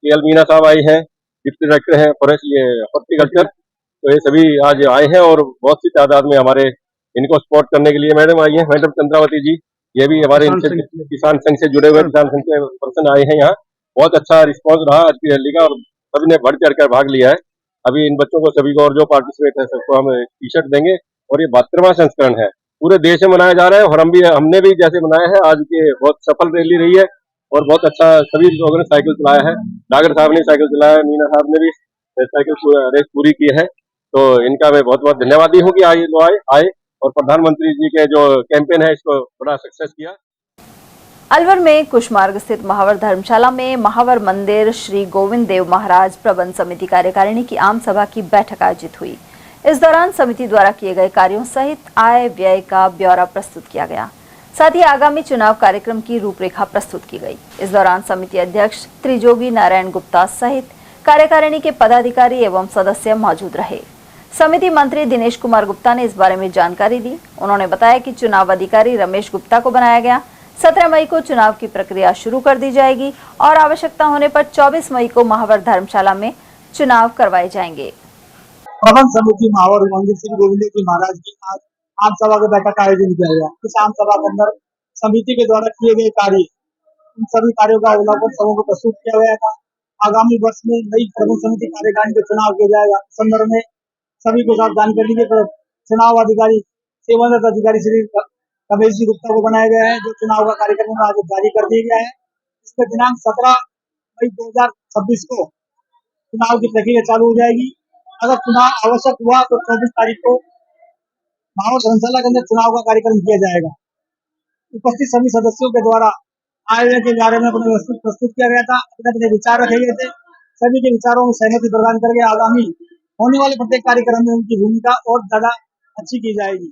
के.एल. मीणा साहब आए हैं, डिप्टी डायरेक्टर हैं फॉरेस्ट ये हॉर्टिकल्चर। तो ये सभी आज आए हैं और बहुत सी तादाद में हमारे इनको सपोर्ट करने के लिए मैडम आई हैं, मैडम चंद्रावती जी, ये भी हमारे किसान संघ से जुड़े हुए किसान संघ के पर्सन आए हैं यहाँ। बहुत अच्छा रिस्पांस रहा आज की रैली का और सभी ने बढ़ चढ़ कर भाग लिया है। अभी इन बच्चों को सभी को और जो पार्टिसिपेट है सबको हम टी शर्ट देंगे और ये 72वां संस्करण है, पूरे देश में मनाया जा रहा है और हमने भी जैसे मनाया है आज की बहुत सफल रैली रही है और बहुत अच्छा सभी लोगों ने साइकिल चलाया है। डागर साहब ने साइकिल चलाया, मीना साहब ने भी साइकिल रेस पूरी की है, तो इनका मैं बहुत बहुत धन्यवादी हूँ कि आए और प्रधानमंत्री जी के जो कैंपेन है इसको बड़ा सक्सेस किया। अलवर में कुशमार्ग स्थित महावर धर्मशाला में महावर मंदिर श्री गोविंद देव महाराज प्रबंध समिति कार्यकारिणी की आम सभा की बैठक आयोजित हुई। इस दौरान समिति द्वारा किए गए कार्यों सहित आय व्यय का ब्यौरा प्रस्तुत किया गया। साथ ही आगामी चुनाव कार्यक्रम की रूपरेखा प्रस्तुत की गई। इस दौरान समिति अध्यक्ष त्रिजोगी नारायण गुप्ता सहित कार्यकारिणी के पदाधिकारी एवं सदस्य मौजूद रहे। समिति मंत्री दिनेश कुमार गुप्ता ने इस बारे में जानकारी दी। उन्होंने बताया कि चुनाव अधिकारी रमेश गुप्ता को बनाया गया। 17 मई को चुनाव की प्रक्रिया शुरू कर दी जाएगी और आवश्यकता होने पर 24 मई को महावर धर्मशाला में चुनाव करवाए जाएंगे। प्रबंध समिति महावर मंदिर श्री गोविंद देव महाराज की आज आम सभा की बैठक का आयोजन किया गया। इस आम सभा के अंदर समिति के द्वारा किए गए कार्य, इन सभी कार्यों का अवलोकन सबों को प्रस्तुत किया गया था। आगामी वर्ष में नई प्रबंध समिति कार्यकारिणी का चुनाव किया जाएगा। इस संदर्भ में सभी को साथ जानकारी दी गई। चुनाव अधिकारी सेवानिवृत्त अधिकारी श्री रमेश जी गुप्ता को बनाया गया है, जो चुनाव का कार्यक्रम आज जारी कर दिया गया है। इसका दिनांक 17 मई 2026 को चुनाव की प्रक्रिया चालू हो जाएगी। अगर चुनाव आवश्यक हुआ तो 24 तारीख को महावर धर्मशाला के अंदर चुनाव का कार्यक्रम किया जाएगा। उपस्थित सभी सदस्यों के द्वारा आयोजन के बारे में अपने प्रस्तुत किया गया था, अपने विचार रखे गए थे। सभी के विचारों में सहमति प्रदान करके आगामी होने वाले प्रत्येक कार्यक्रम में उनकी भूमिका और ज्यादा अच्छी की जाएगी।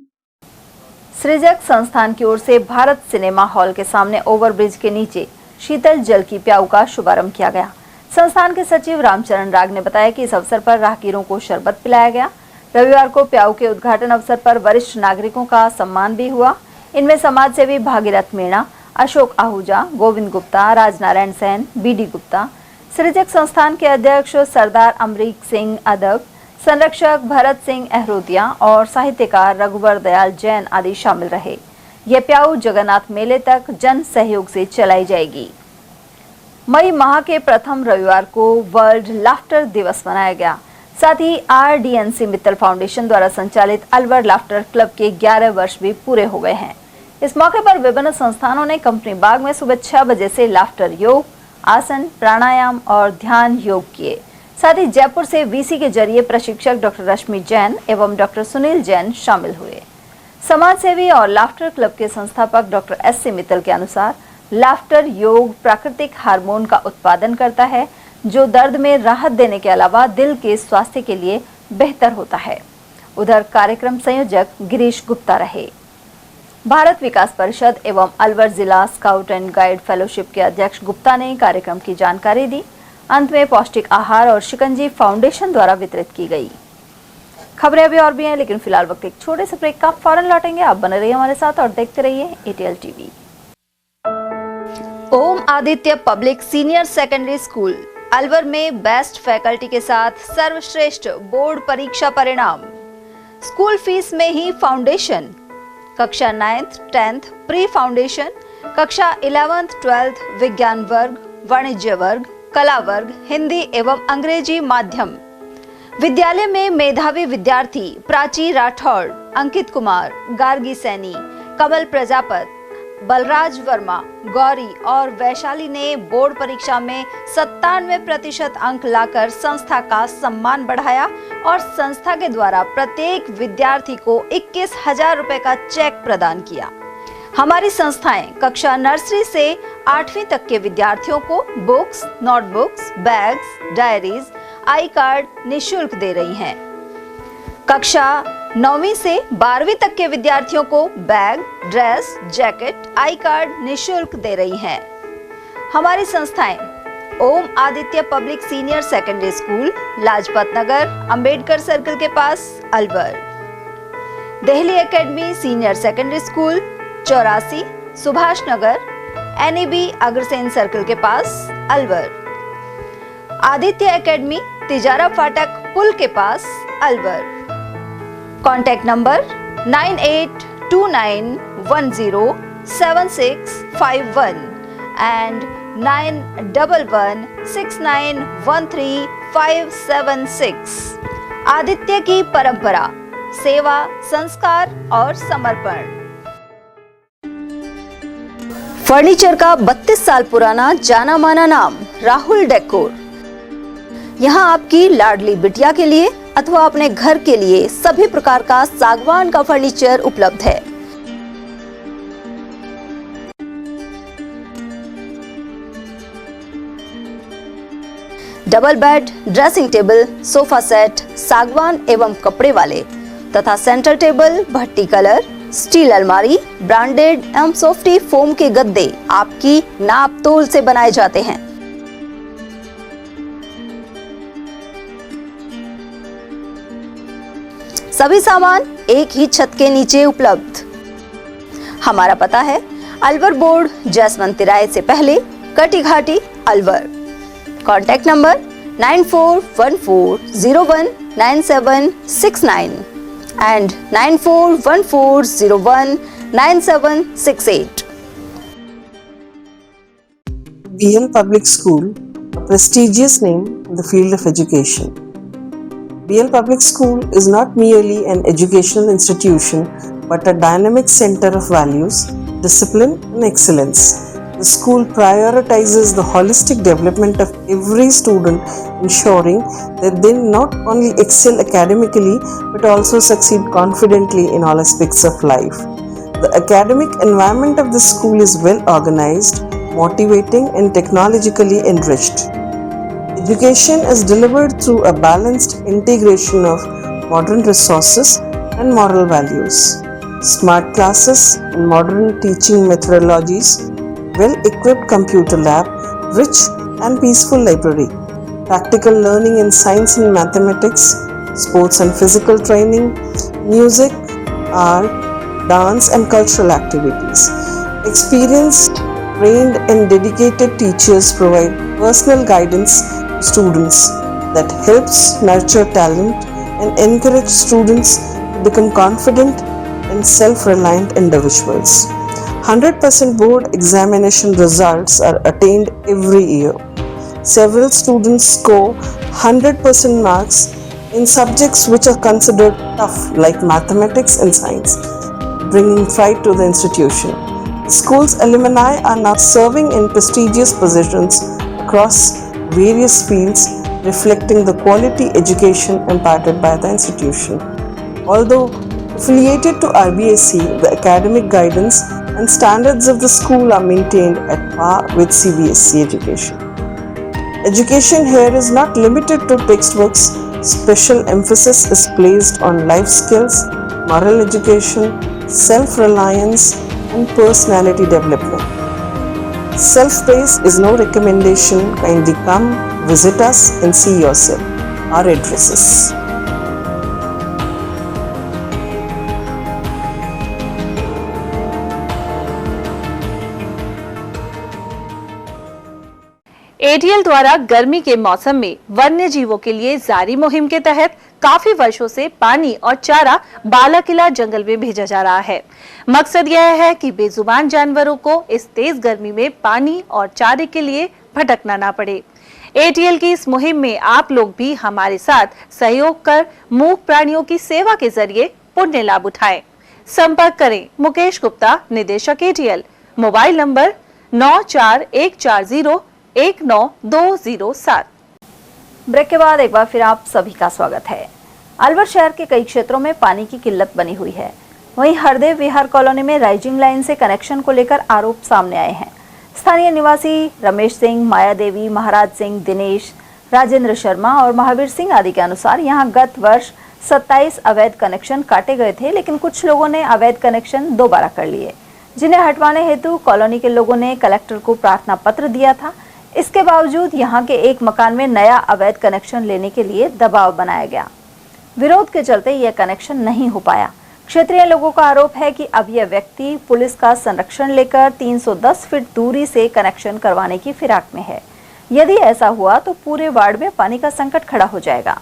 सृजक संस्थान की ओर से भारत सिनेमा हॉल के सामने ओवरब्रिज के नीचे शीतल जल की प्याऊ का शुभारंभ किया गया। संस्थान के सचिव रामचरण राग ने बताया कि इस अवसर पर राहगीरों को शरबत पिलाया गया। रविवार को प्याऊ के उद्घाटन अवसर पर वरिष्ठ नागरिकों का सम्मान भी हुआ। इनमें समाज सेवी भागीरथ मीणा, अशोक आहूजा, गोविंद गुप्ता, राजनारायण सेन, बी.डी. गुप्ता, सृजक संस्थान के अध्यक्ष सरदार अमरीक सिंह अदब, संरक्षक भरत सिंह अहरोदिया और साहित्यकार रघुवर दयाल जैन आदि शामिल रहे। यह प्याऊ जगन्नाथ मेले तक जन सहयोग से चलाई जाएगी। मई माह के प्रथम रविवार को वर्ल्ड लाफ्टर दिवस मनाया गया। साथ ही RDNC मित्तल फाउंडेशन द्वारा संचालित अलवर लाफ्टर क्लब के 11 वर्ष भी पूरे हो गए हैं। इस मौके पर विभिन्न संस्थानों ने कंपनी बाग में सुबह 6 बजे से लाफ्टर योग, आसन, प्राणायाम और ध्यान योग किए। साथ ही जयपुर से VC के जरिए प्रशिक्षक डॉक्टर रश्मि जैन एवं डॉक्टर सुनील जैन शामिल हुए। समाज सेवी और लाफ्टर क्लब के संस्थापक डॉक्टर SC मित्तल के अनुसार लाफ्टर योग प्राकृतिक हार्मोन का उत्पादन करता है, जो दर्द में राहत देने के अलावा दिल के स्वास्थ्य के लिए बेहतर होता है। उधर कार्यक्रम संयोजक गिरीश गुप्ता रहे। भारत विकास परिषद एवं अलवर जिला स्काउट एंड गाइड फेलोशिप के अध्यक्ष गुप्ता ने कार्यक्रम की जानकारी दी। अंत में पौष्टिक आहार और शिकंजी फाउंडेशन द्वारा वितरित की गई। खबरें अभी और भी हैं, लेकिन फिलहाल वक्त एक छोटे से ब्रेक का। फौरन लौटेंगे। आप बने रहिए हमारे साथ और देखते रहिए ATL TV। Om Aditya public senior secondary school Alwar में बेस्ट फैकल्टी के साथ सर्वश्रेष्ठ बोर्ड परीक्षा परिणाम। स्कूल फीस में ही फाउंडेशन। कक्षा 9th 10th प्री फाउंडेशन, कक्षा 11th 12th विज्ञान वर्ग, वाणिज्य वर्ग, कला वर्ग, हिंदी एवं अंग्रेजी माध्यम। विद्यालय में मेधावी विद्यार्थी प्राची राठौड़, अंकित कुमार, गार्गी सैनी, कमल प्रजापत, बलराज वर्मा, गौरी और वैशाली ने बोर्ड परीक्षा में 97% अंक लाकर संस्था का सम्मान बढ़ाया और संस्था के द्वारा प्रत्येक विद्यार्थी को 21,000 रुपए का चेक प्रदान किया। हमारी संस्थाएं कक्षा नर्सरी से 8वीं तक के विद्यार्थियों को बुक्स, नोटबुक्स, बैग्स, डायरीज, आई कार्ड निःशुल्क दे रही हैं। कक्षा 9वीं से 12वीं तक के विद्यार्थियों को bag, dress, jacket, I card निःशुल्क दे रही हैं। हमारी संस्थाएं Om Aditya public senior secondary school, Lajpat Nagar, Ambedkar circle के पास, Alwar. Delhi academy senior secondary school, 84, Subhash Nagar, NEB Agrasen circle के पास, अलवर। आदित्य एकेडमी तिजारा फाटक पुल के पास, Alwar. Contact number 9829107651 and 9116913576। Aditya की परंपरा, सेवा, संस्कार और समर्पण। फर्नीचर का 32 साल पुराना जाना माना नाम राहुल डेकोर। यहाँ आपकी लाडली बिटिया के लिए अथवा अपने घर के लिए सभी प्रकार का सागवान का फर्नीचर उपलब्ध है। Double bed, dressing table, sofa set सागवान एवं कपड़े वाले तथा सेंटर टेबल, भट्टी कलर, स्टील अलमारी, ब्रांडेड एवं सॉफ्टी फोम के गद्दे आपकी नाप तोल से बनाए जाते हैं। सभी सामान एक ही छत के नीचे उपलब्ध। हमारा पता है अलवर बोर्ड, जसवंत तिराहे से पहले, Kati Ghati, Alwar. Contact number 9414019769 and 9414019768। BL Public School, a prestigious name in the field of education. BL Public School is not merely an educational institution but a dynamic center of values, discipline and excellence. The school prioritizes the holistic development of every student, ensuring that they not only excel academically but also succeed confidently in all aspects of life. The academic environment of the school is well organized, motivating and technologically enriched. Education is delivered through a balanced integration of modern resources and moral values. Smart classes and modern teaching methodologies, well-equipped computer lab, rich and peaceful library, practical learning in science and mathematics, sports and physical training, music, art, dance and cultural activities. Experienced, trained and dedicated teachers provide personal guidance to students that helps nurture talent and encourage students to become confident and self-reliant individuals. 100% board examination results are attained every year. Several students score 100% marks in subjects which are considered tough like mathematics and science, bringing pride to the institution. The school's alumni are now serving in prestigious positions across various fields, reflecting the quality education imparted by the institution. Although affiliated to RBSc, the academic guidance and standards of the school are maintained at par with CBSE education. Education here is not limited to textbooks. Special emphasis is placed on life skills, moral education, self-reliance, and personality development. Self-praise is no recommendation. Kindly come, visit us and see yourself. Our addresses. ATL द्वारा गर्मी के मौसम में वन्य जीवों के लिए जारी मुहिम के तहत काफी वर्षों से पानी और चारा बालाकिला जंगल में भेजा जा रहा है। मकसद यह है कि बेजुबान जानवरों को इस तेज गर्मी में पानी और चारे के लिए भटकना ना पड़े। एटीएल की इस मुहिम में आप लोग भी हमारे साथ सहयोग कर मूक प्राणियों की सेवा के जरिए पुण्य लाभ उठाएं। संपर्क करें मुकेश गुप्ता, निदेशक एटीएल, मोबाइल नंबर 9414019207। ब्रेक के बाद एक बार फिर आप सभी का स्वागत है। अलवर शहर के कई क्षेत्रों में पानी की किल्लत बनी हुई है। वहीं हरदेव विहार कॉलोनी में राइजिंग लाइन से कनेक्शन को लेकर आरोप सामने आए हैं। स्थानीय निवासी रमेश सिंह, माया देवी, महाराज सिंह, दिनेश, राजेंद्र शर्मा और महावीर सिंह आदि के अनुसार यहां गत वर्ष 27 अवैध कनेक्शन काटे गए थे, लेकिन कुछ लोगों ने अवैध कनेक्शन दोबारा कर लिए, जिन्हें हटवाने हेतु कॉलोनी के लोगों ने कलेक्टर को प्रार्थना पत्र दिया था। इसके बावजूद यहां के एक मकान में नया अवैध कनेक्शन लेने के लिए दबाव बनाया गया। विरोध के चलते यह कनेक्शन नहीं हो पाया। क्षेत्रीय लोगों का आरोप है कि अब यह व्यक्ति पुलिस का संरक्षण लेकर 310 फीट दूरी से कनेक्शन करवाने की फिराक में है। यदि ऐसा हुआ तो पूरे वार्ड में पानी का संकट खड़ा हो जाएगा।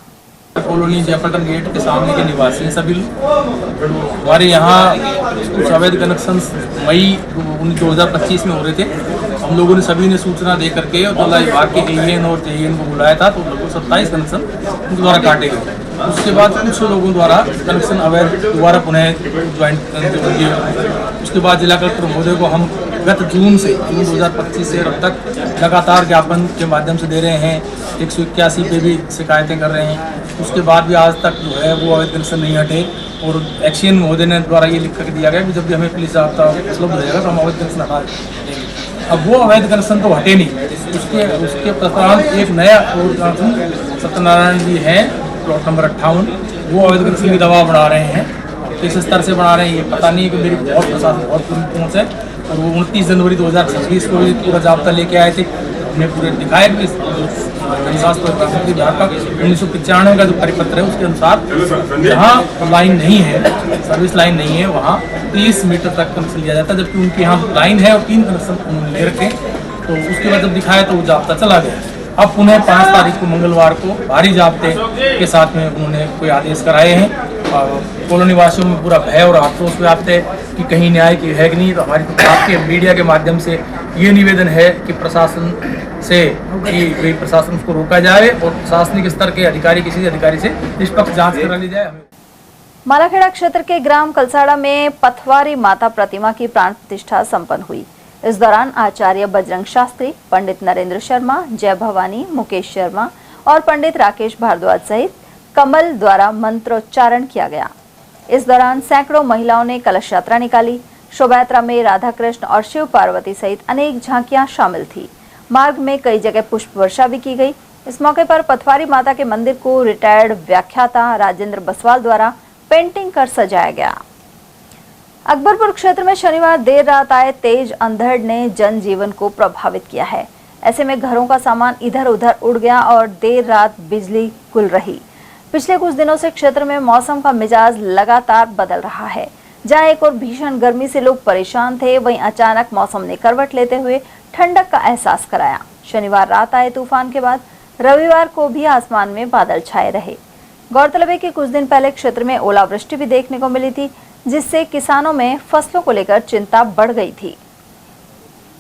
कॉलोनी जयपटन गेट के सामने के निवासी हैं सभी लोग। हमारे यहाँ कुछ अवैध कनेक्शन मई 2025 में हो रहे थे। हम लोगों ने सभी ने सूचना दे करके और जिला विभाग के एएन और जेएन को बुलाया था, तो लगभग 27 कनेक्शन उनके द्वारा काटे गए। उसके बाद कुछ लोगों द्वारा कनेक्शन अवैध दोबारा पुनः ज्वाइंट किए। उसके बाद जिला कलेक्टर महोदय को हम गत जून 2025 से अब तक लगातार ज्ञापन के माध्यम से दे रहे हैं। 181 पे भी शिकायतें कर रहे हैं। उसके बाद भी आज तक जो है वो अवैध कनेक्शन नहीं हटे और एक्सीएन महोदय ने द्वारा ये लिख कर दिया गया कि जब भी हमें पुलिस जाब्ता उपलब्ध हो जाएगा तो हम अवैध कनेक्शन हटा देंगे। अब वो अवैध कनेक्शन तो हटे नहीं। उसके पश्चात एक नया कनेक्शन सत्यनारायण जी हैं, प्लॉट नंबर 58, वो अवैध कनेक्शन की दबाव बढ़ा रहे हैं। किस स्तर से बढ़ा रहे हैं ये पता नहीं, कि मेरी बहुत प्रशासन बहुत पूरी पहुँच है। और वो 29 जनवरी 2026 को पूरा जाब्ता लेके आए थे। हमने पूरे दिखाया कि जनशास्त्र विभाग का 1995 का जो परिपत्र है उसके अनुसार जहाँ लाइन नहीं है, सर्विस लाइन नहीं है, वहाँ 30 मीटर तक कनेक्शन लिया जाता है, जबकि उनके यहाँ लाइन है और 3 कनेक्शन उन्होंने ले रखे। तो उसके बाद जब दिखाया तो वो जाब्ता चला गया। अब पुनः 5 तारीख को मंगलवार को भारी जाब्ते के साथ में उन्होंने कोई आदेश कराए हैं। कॉलोनी वासियों में पूरा भय और आक्रोश व्याप्त है कि कहीं न्याय की है कि नहीं। तो हमारी आपके मीडिया के माध्यम से ये निवेदन है कि प्रशासन से कि प्रशासन को रोका जाए और प्रशासनिक स्तर के अधिकारी किसी अधिकारी से निष्पक्ष जांच करा ली जाए। मालाखेड़ा क्षेत्र के ग्राम कलसाड़ा में पथवारी माता प्रतिमा की प्राण प्रतिष्ठा संपन्न हुई। इस दौरान आचार्य बजरंग शास्त्री, पंडित नरेंद्र शर्मा, जय भवानी, मुकेश शर्मा और पंडित राकेश भारद्वाज सहित कमल द्वारा मंत्रोच्चारण किया गया। इस दौरान सैकड़ों महिलाओं ने कलश यात्रा निकाली। शोभा यात्रा में राधा कृष्ण और शिव पार्वती सहित अनेक झांकियां शामिल थी। मार्ग में कई जगह पुष्प वर्षा भी की गई। इस मौके पर पथवारी माता के मंदिर को रिटायर्ड व्याख्याता राजेंद्र बसवाल द्वारा पेंटिंग कर सजाया गया। अकबरपुर क्षेत्र में शनिवार देर रात आए तेज अंधड़ ने जनजीवन को प्रभावित किया है। ऐसे में घरों का सामान इधर उधर उड़ गया और देर रात बिजली गुल रही। पिछले कुछ दिनों से क्षेत्र में मौसम का मिजाज लगातार बदल रहा है। जहां एक और भीषण गर्मी से लोग परेशान थे, वहीं अचानक मौसम ने करवट लेते हुए ठंडक का एहसास कराया। शनिवार रात आए तूफान के बाद रविवार को भी आसमान में बादल छाए रहे। गौरतलब है कि कुछ दिन पहले क्षेत्र में ओलावृष्टि भी देखने को मिली थी, जिससे किसानों में फसलों को लेकर चिंता बढ़ गई थी।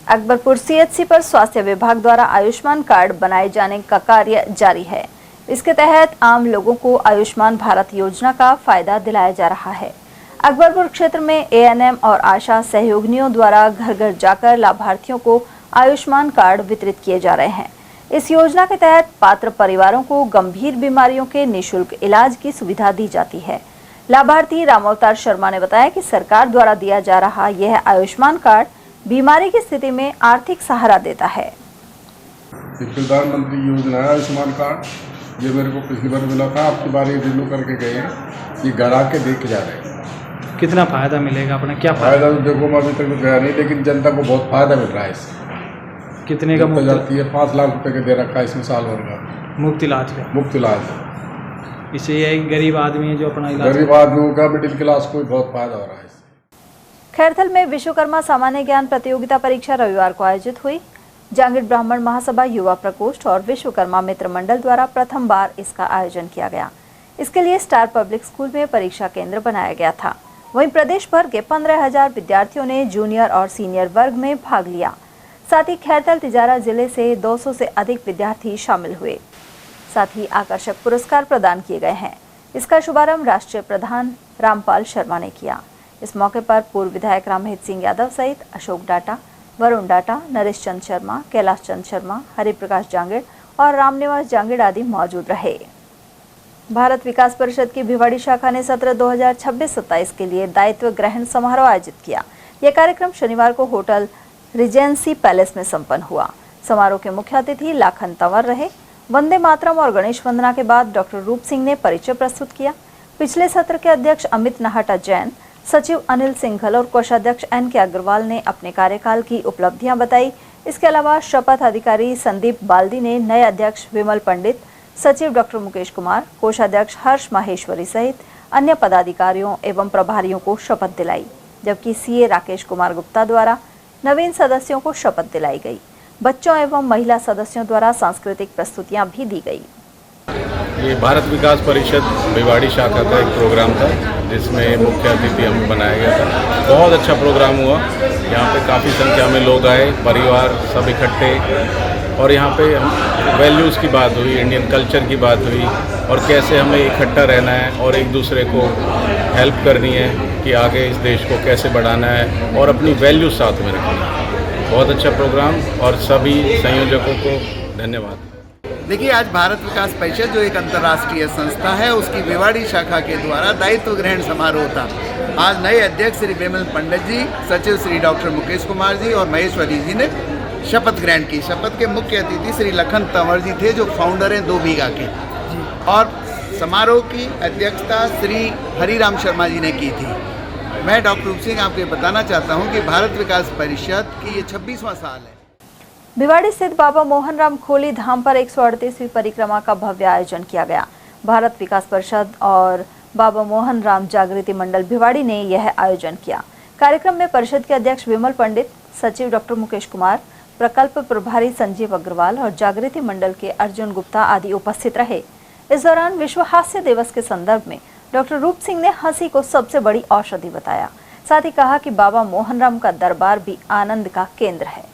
अकबरपुर सीएचसी पर स्वास्थ्य विभाग द्वारा आयुष्मान कार्ड बनाए जाने का कार्य जारी है। इसके तहत आम लोगों को आयुष्मान भारत योजना का फायदा दिलाया जा रहा है। अकबरपुर क्षेत्र में एएनएम और आशा सहयोगिनियों द्वारा घर घर जाकर लाभार्थियों को आयुष्मान कार्ड वितरित किए जा रहे हैं। इस योजना के तहत पात्र परिवारों को गंभीर बीमारियों के निःशुल्क इलाज की सुविधा दी जाती है। लाभार्थी रामावतार शर्मा ने बताया कि सरकार द्वारा दिया जा रहा यह आयुष्मान कार्ड बीमारी की स्थिति में आर्थिक सहारा देता है। प्रधानमंत्री योजना है आयुष्मान कार्ड, ये मेरे को पिछली बार मिला था, आपकी बार ये रिन्यू करके गए हैं, ये घर आके देख जा रहे हैं। कितना फायदा मिलेगा अपने? क्या फायदा तो देखो मैं अभी तक तो गया नहीं, लेकिन जनता को बहुत फायदा मिल रहा है इससे। कितने का मुफ्त जाती है? 5 लाख रुपए का दे रखा है इसमें साल भर का मुफ्त इलाज का। मुफ्त इलाज। इससे ये गरीब आदमी है जो अपना इलाज, गरीब आदमियों का, मिडिल क्लास को बहुत फायदा हो रहा है। खैरथल में विश्वकर्मा सामान्य ज्ञान प्रतियोगिता परीक्षा रविवार को आयोजित हुई। जांगिड़ ब्राह्मण महासभा, युवा प्रकोष्ठ और विश्वकर्मा मित्र मंडल द्वारा प्रथम बार इसका आयोजन किया गया। इसके लिए स्टार पब्लिक स्कूल में परीक्षा केंद्र बनाया गया था। वहीं प्रदेश भर के 15,000 विद्यार्थियों ने जूनियर और सीनियर वर्ग में भाग लिया। साथ ही खैरतल तिजारा जिले से 200 से अधिक विद्यार्थी शामिल हुए। साथ ही आकर्षक पुरस्कार प्रदान किए गए हैं। इसका शुभारंभ राष्ट्रीय प्रधान रामपाल शर्मा ने किया। इस मौके पर पूर्व विधायक रामहित सिंह यादव सहित अशोक डाटा, वरुण डाटा, नरेश चंद शर्मा, कैलाश चंद शर्मा, हरिप्रकाश जांगिड़ और रामनिवास जांगिड़ आदि मौजूद रहे। भारत विकास परिषद की भिवाड़ी शाखा ने सत्र 2026-27 के लिए दायित्व ग्रहण समारोह आयोजित किया। यह कार्यक्रम शनिवार को होटल रिजेंसी पैलेस में संपन्न हुआ। समारोह के मुख्य अतिथि लाखन तंवर रहे। वंदे मातरम और गणेश वंदना के बाद डॉक्टर रूप सिंह ने परिचय प्रस्तुत किया। पिछले सत्र के अध्यक्ष अमित नाहटा जैन, सचिव अनिल सिंघल और कोषाध्यक्ष NK अग्रवाल ने अपने कार्यकाल की उपलब्धियां बताई। इसके अलावा शपथ अधिकारी संदीप बाल्दी ने नए अध्यक्ष विमल पंडित, सचिव डॉक्टर मुकेश कुमार, कोषाध्यक्ष हर्ष माहेश्वरी सहित अन्य पदाधिकारियों एवं प्रभारियों को शपथ दिलाई, जबकि CA राकेश कुमार गुप्ता द्वारा नवीन सदस्यों को शपथ दिलाई गई। बच्चों एवं महिला सदस्यों द्वारा सांस्कृतिक प्रस्तुतियां भी दी गई। ये भारत विकास परिषद भिवाड़ी शाखा का एक प्रोग्राम था जिसमें मुख्य अतिथि हमें बनाया गया था। बहुत अच्छा प्रोग्राम हुआ। यहाँ पे काफ़ी संख्या में लोग आए, परिवार सब इकट्ठे, और यहाँ पे वैल्यूज़ की बात हुई, इंडियन कल्चर की बात हुई और कैसे हमें इकट्ठा रहना है और एक दूसरे को हेल्प करनी है कि आगे इस देश को कैसे बढ़ाना है और अपनी वैल्यूज़ साथ में रखनी है। बहुत अच्छा प्रोग्राम और सभी संयोजकों को धन्यवाद। देखिए, आज भारत विकास परिषद जो एक अंतर्राष्ट्रीय संस्था है उसकी भिवाड़ी शाखा के द्वारा दायित्व ग्रहण समारोह था। आज नए अध्यक्ष श्री विमल पंडित जी, सचिव श्री डॉक्टर मुकेश कुमार जी और महेश्वरी जी ने शपथ ग्रहण की। शपथ के मुख्य अतिथि श्री लखन तंवर जी थे जो फाउंडर हैं 2 बीघा के, और समारोह की अध्यक्षता श्री हरिराम शर्मा जी ने की थी। मैं डॉक्टर रूप सिंह आपको बताना चाहता हूँ कि भारत विकास परिषद की ये 26वां साल है। भिवाड़ी स्थित बाबा मोहन राम खोली धाम पर 138वीं परिक्रमा का भव्य आयोजन किया गया। भारत विकास परिषद और बाबा मोहन राम जागृति मंडल भिवाड़ी ने यह आयोजन किया। कार्यक्रम में परिषद के अध्यक्ष विमल पंडित, सचिव डॉक्टर मुकेश कुमार, प्रकल्प प्रभारी संजीव अग्रवाल और जागृति मंडल के अर्जुन गुप्ता आदि उपस्थित रहे। इस दौरान विश्व हास्य दिवस के संदर्भ में डॉक्टर रूप सिंह ने हंसी को सबसे बड़ी औषधि बताया। साथ ही कहा कि बाबा मोहन राम का दरबार भी आनंद का केंद्र है।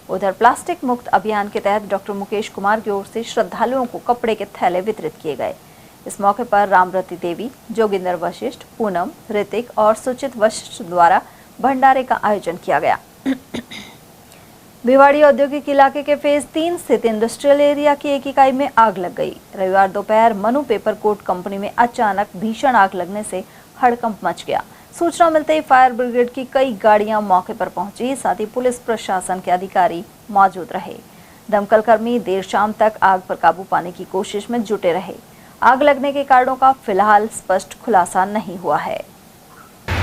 उधर प्लास्टिक मुक्त अभियान के तहत डॉक्टर मुकेश कुमार की ओर से श्रद्धालुओं को कपड़े के थैले वितरित किए गए। इस मौके पर रामरती देवी, जोगिंदर वशिष्ठ, पूनम, ऋतिक और सुचित वशिष्ठ द्वारा भंडारे का आयोजन किया गया। भिवाड़ी औद्योगिक इलाके के फेज 3 स्थित इंडस्ट्रियल एरिया की एक इकाई में आग लग गई। रविवार दोपहर मनु पेपर कोट कंपनी में अचानक भीषण आग लगने से हड़कंप मच गया। सूचना मिलते ही फायर ब्रिगेड की कई गाड़ियां मौके पर पहुंची, साथ ही पुलिस प्रशासन के अधिकारी मौजूद रहे। दमकल कर्मी देर शाम तक आग पर काबू पाने की कोशिश में जुटे रहे। आग लगने के कारणों का फिलहाल स्पष्ट खुलासा नहीं हुआ है।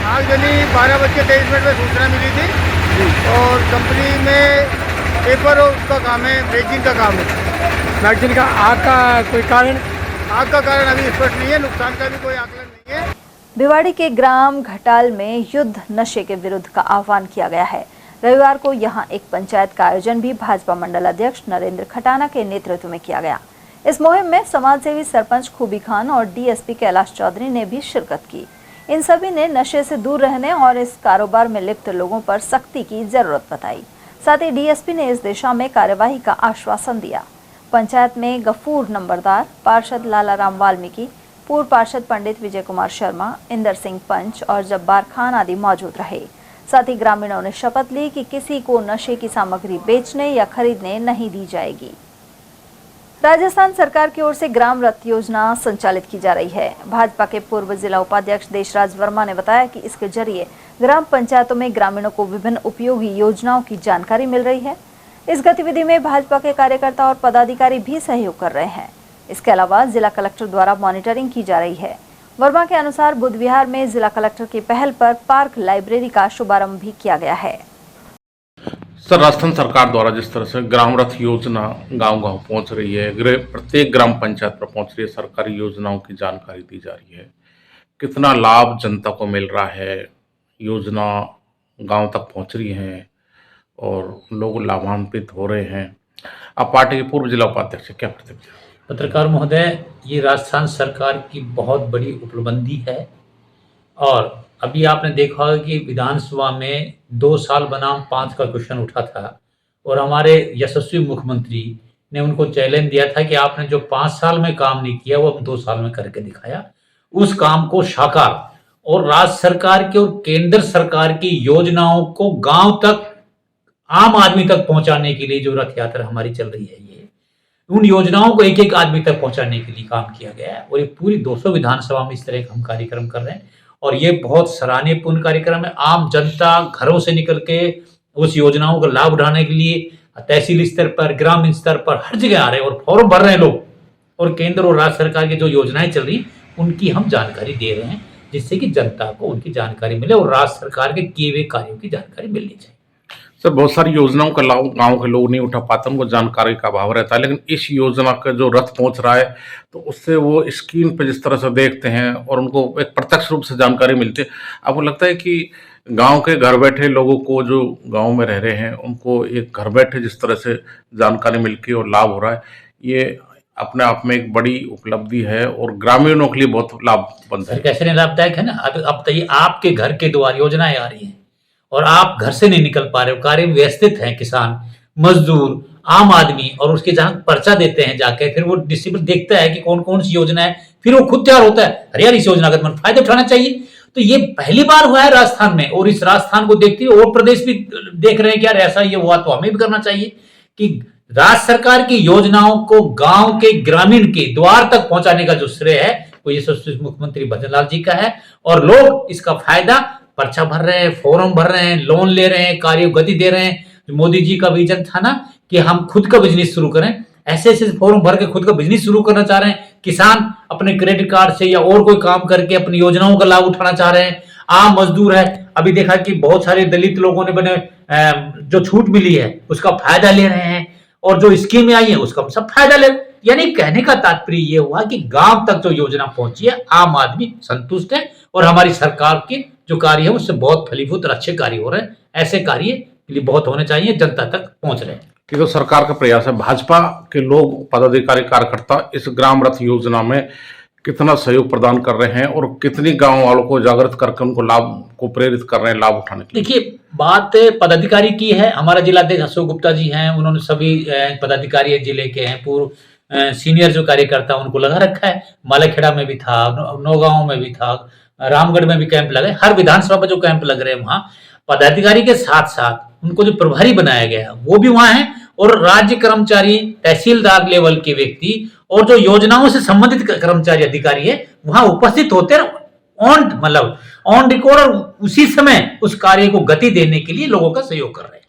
आग जली 12:23 में सूचना मिली थी और कंपनी में पेपर और उसका काम है, मैगजीन का काम है। मैगजीन का आग का कोई कारण? आग का कारण अभी स्पष्ट नहीं है, नुकसान का भी कोई आकलन नहीं है। भिवाड़ी के ग्राम घटाल में युद्ध नशे के विरुद्ध का आह्वान किया गया है। रविवार को यहां एक पंचायत का आयोजन भी भाजपा मंडल अध्यक्ष नरेंद्र खटाना के नेतृत्व में किया गया। इस मुहिम में समाजसेवी सरपंच खूबी खान और DSP कैलाश चौधरी ने भी शिरकत की। इन सभी ने नशे से दूर रहने और इस कारोबार में लिप्त लोगों पर सख्ती की जरूरत बताई। साथ ही DSP ने इस दिशा में कार्यवाही का आश्वासन दिया। पंचायत में गफूर नंबरदार, पार्षद लाला राम वाल्मीकि, पूर्व पार्षद पंडित विजय कुमार शर्मा, इंदर सिंह पंच और जब्बार खान आदि मौजूद रहे। साथ ही ग्रामीणों ने शपथ ली कि किसी को नशे की सामग्री बेचने या खरीदने नहीं दी जाएगी। राजस्थान सरकार की ओर से ग्राम रथ योजना संचालित की जा रही है। भाजपा के पूर्व जिला उपाध्यक्ष देशराज वर्मा ने बताया कि इसके जरिए ग्राम पंचायतों में ग्रामीणों को विभिन्न उपयोगी योजनाओं की जानकारी मिल रही है। इस गतिविधि में भाजपा के कार्यकर्ता और पदाधिकारी भी सहयोग कर रहे हैं। इसके अलावा जिला कलेक्टर द्वारा मॉनिटरिंग की जा रही है। वर्मा के अनुसार बुध विहार में जिला कलेक्टर की पहल पर पार्क लाइब्रेरी का शुभारंभ भी किया गया है। सर, राजस्थान सरकार द्वारा जिस तरह से ग्राम रथ योजना गांव-गांव पहुंच रही है, प्रत्येक ग्राम पंचायत पर पहुंच रही है, सरकारी योजनाओं की जानकारी दी जा रही है, कितना लाभ जनता को मिल रहा है, योजना गांव तक पहुंच रही है और लोग लाभान्वित हो रहे हैं। आप पार्टी के पूर्व जिला उपाध्यक्ष क्या प्रतिक्रिया? पत्रकार महोदय, ये राजस्थान सरकार की बहुत बड़ी उपलब्धि है और अभी आपने देखा होगा कि विधानसभा में 2 साल बनाम 5 का क्वेश्चन उठा था और हमारे यशस्वी मुख्यमंत्री ने उनको चैलेंज दिया था कि आपने जो 5 साल में काम नहीं किया वो 2 साल में करके दिखाया। उस काम को साकार और राज्य सरकार की और केंद्र सरकार की योजनाओं को गांव तक, आम आदमी तक पहुंचाने के लिए जो रथ यात्रा हमारी चल रही है, ये उन योजनाओं को एक एक आदमी तक पहुंचाने के लिए काम किया गया है और ये पूरी 200 विधानसभा में इस तरह का हम कार्यक्रम कर रहे हैं और ये बहुत सराहनीय पूर्ण कार्यक्रम है। आम जनता घरों से निकल के उस योजनाओं का लाभ उठाने के लिए तहसील स्तर पर, ग्रामीण स्तर पर हर जगह आ रहे हैं और फॉर्म भर रहे हैं लोग और केंद्र और राज्य सरकार की जो योजनाएं चल रही उनकी हम जानकारी दे रहे हैं, जिससे कि जनता को उनकी जानकारी मिले और राज्य सरकार के किए हुए कार्यों की जानकारी मिलनी चाहिए। सर, बहुत सारी योजनाओं का लाभ गांव के लोग नहीं उठा पाते, उनको जानकारी का अभाव रहता है, लेकिन इस योजना का जो रथ पहुंच रहा है तो उससे वो स्क्रीन पे जिस तरह से देखते हैं और उनको एक प्रत्यक्ष रूप से जानकारी मिलती है, आपको लगता है कि गांव के घर बैठे लोगों को, जो गांव में रह रहे हैं, उनको एक घर बैठे जिस तरह से जानकारी मिलकर और लाभ हो रहा है, ये अपने आप में एक बड़ी उपलब्धि है और ग्रामीणों के लिए बहुत लाभप्रद है। कैसे नहीं लाभदायक है ना। अब बताइए, आपके घर के द्वार योजनाएं आ रही हैं और आप घर से नहीं निकल पा रहे हो, कार्य में व्यस्तित हैं किसान, मजदूर, आम आदमी, और उसके जहां पर्चा देते हैं जाके, फिर वो डिस्ट्रीब्यूटर देखता है कि कौन कौन सी योजना है, फिर वो खुद तैयार होता है, अरे यार इस योजना का फायदा उठाना चाहिए। तो ये पहली बार हुआ है राजस्थान में और इस राजस्थान को देखते हुए और प्रदेश भी देख रहे हैं कि यार ऐसा ये हुआ तो हमें भी करना चाहिए कि राज्य सरकार की योजनाओं को गांव के, ग्रामीण के द्वार तक पहुंचाने का जो श्रेय है वो यशस्वी मुख्यमंत्री भजन लाल जी का है और लोग इसका फायदा पर्चा भर रहे हैं, फॉर्म भर रहे हैं, लोन ले रहे हैं, कार्य गति दे रहे हैं। मोदी जी का विजन था ना कि हम खुद का बिजनेस शुरू करें, ऐसे ऐसे फॉर्म भर के खुद का बिजनेस शुरू करना चाह रहे हैं। किसान अपने क्रेडिट कार्ड से या और कोई काम करके अपनी योजनाओं का लाभ उठाना चाह रहे हैं। आम मजदूर है, अभी देखा कि बहुत सारे दलित लोगों ने बने जो छूट मिली है उसका फायदा ले रहे हैं और जो स्कीमें आई है उसका हम सब फायदा ले रहे हैं। यानी कहने का तात्पर्य ये हुआ कि गांव तक जो योजना पहुंची है आम आदमी संतुष्ट है और हमारी सरकार के जो कार्य है उससे बहुत फलीभूत और अच्छे कार्य हो रहे हैं। ऐसे कार्य के लिए बहुत होने चाहिए, जनता तक पहुंच रहे हैं। तो सरकार का प्रयास है। भाजपा के लोग, पदाधिकारी, कार्यकर्ता इस ग्राम रथ योजना में कितना सहयोग प्रदान कर रहे हैं और कितनी गांव वालों को जागृत करके उनको लाभ को प्रेरित कर रहे हैं लाभ उठाने के लिए? देखिए, बात पदाधिकारी की है। हमारा जिलाध्यक्ष अशोक गुप्ता जी हैं, उन्होंने सभी पदाधिकारी जिले के हैं, पूर्व सीनियर जो कार्यकर्ता उनको लगा रखा है। मालाखेड़ा में भी था, नौगांव में भी था, रामगढ़ में भी कैंप लगे। हर विधानसभा पर जो कैंप लग रहे हैं वहां पदाधिकारी के साथ साथ उनको जो प्रभारी बनाया गया वो भी वहां है और राज्य कर्मचारी, तहसीलदार लेवल के व्यक्ति और जो योजनाओं से संबंधित कर्मचारी अधिकारी है वहां उपस्थित होते हैं ऑन रिकॉर्ड और उसी समय उस कार्य को गति देने के लिए लोगों का सहयोग कर रहे हैं।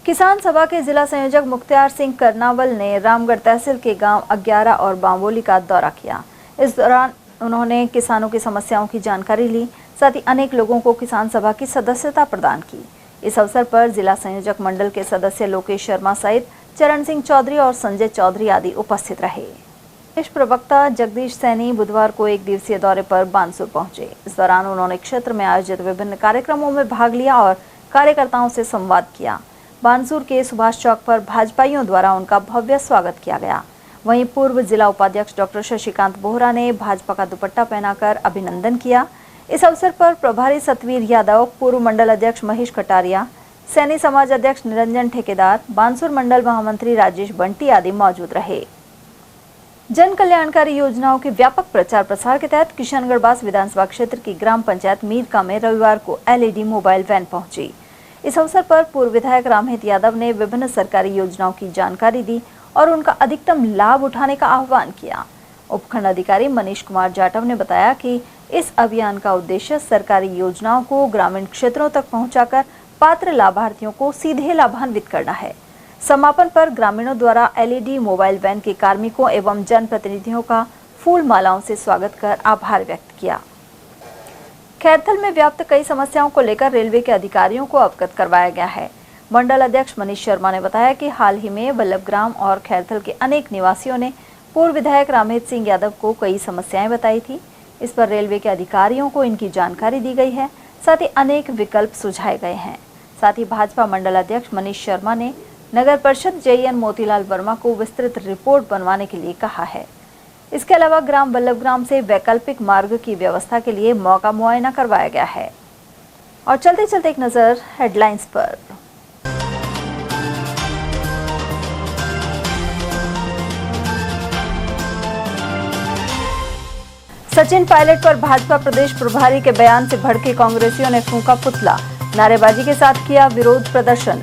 किसान सभा के जिला संयोजक मुख्तार सिंह करनावल ने रामगढ़ तहसील के गांव अग्यारा और बांबोली का दौरा किया। इस दौरान उन्होंने किसानों की समस्याओं की जानकारी ली, साथ ही अनेक लोगों को किसान सभा की सदस्यता प्रदान की। इस अवसर पर जिला संयोजक मंडल के सदस्य लोकेश शर्मा सहित चरण सिंह चौधरी और संजय चौधरी आदि उपस्थित रहे। प्रदेश प्रवक्ता जगदीश सैनी बुधवार को 1 दिवसीय दौरे पर बानसूर पहुंचे। इस दौरान उन्होंने क्षेत्र में आयोजित विभिन्न कार्यक्रमों में भाग लिया और कार्यकर्ताओं से संवाद किया। बानसूर के सुभाष चौक पर भाजपाइयों द्वारा उनका भव्य स्वागत किया गया। वहीं पूर्व जिला उपाध्यक्ष डॉक्टर शशिकांत बोहरा ने भाजपा का दुपट्टा पहनाकर अभिनंदन किया। इस अवसर पर प्रभारी सतवीर यादव, पूर्व मंडल अध्यक्ष महेश कटारिया, सैनी समाज अध्यक्ष निरंजन ठेकेदार, बानसूर मंडल महामंत्री राजेश बंटी आदि मौजूद रहे। जन कल्याणकारी योजनाओं के व्यापक प्रचार प्रसार के तहत किशनगढ़ बास विधानसभा क्षेत्र की ग्राम पंचायत मीरका में रविवार को LED मोबाइल वैन पहुंची। इस अवसर पर पूर्व विधायक रामहित यादव ने विभिन्न सरकारी योजनाओं की जानकारी दी और उनका अधिकतम लाभ उठाने का आह्वान किया। उपखंड अधिकारी मनीष कुमार जाटव ने बताया कि इस अभियान का उद्देश्य सरकारी योजनाओं को ग्रामीण क्षेत्रों तक पहुंचाकर पात्र लाभार्थियों को सीधे लाभान्वित करना है। समापन पर ग्रामीणों द्वारा LED मोबाइल वैन के कार्मिकों एवं जनप्रतिनिधियों का फूल मालाओं से स्वागत कर आभार व्यक्त किया। खैरथल में व्याप्त कई समस्याओं को लेकर रेलवे के अधिकारियों को अवगत करवाया गया है। मंडल अध्यक्ष मनीष शर्मा ने बताया कि हाल ही में वल्लभग्राम और खैरथल के अनेक निवासियों ने पूर्व विधायक रामहित सिंह यादव को कई समस्याएं बताई थी। इस पर रेलवे के अधिकारियों को इनकी जानकारी दी गई है, साथ ही अनेक विकल्प सुझाए गए हैं। साथ ही भाजपा मंडल अध्यक्ष मनीष शर्मा ने नगर परिषद JN मोतीलाल वर्मा को विस्तृत रिपोर्ट बनवाने के लिए कहा है। इसके अलावा ग्राम वल्लभग्राम से वैकल्पिक मार्ग की व्यवस्था के लिए मौका मुआयना करवाया गया है। और चलते चलते एक नजर हेडलाइंस पर। सचिन पायलट पर भाजपा प्रदेश प्रभारी के बयान से भड़के कांग्रेसियों ने फूंका पुतला, नारेबाजी के साथ किया विरोध प्रदर्शन।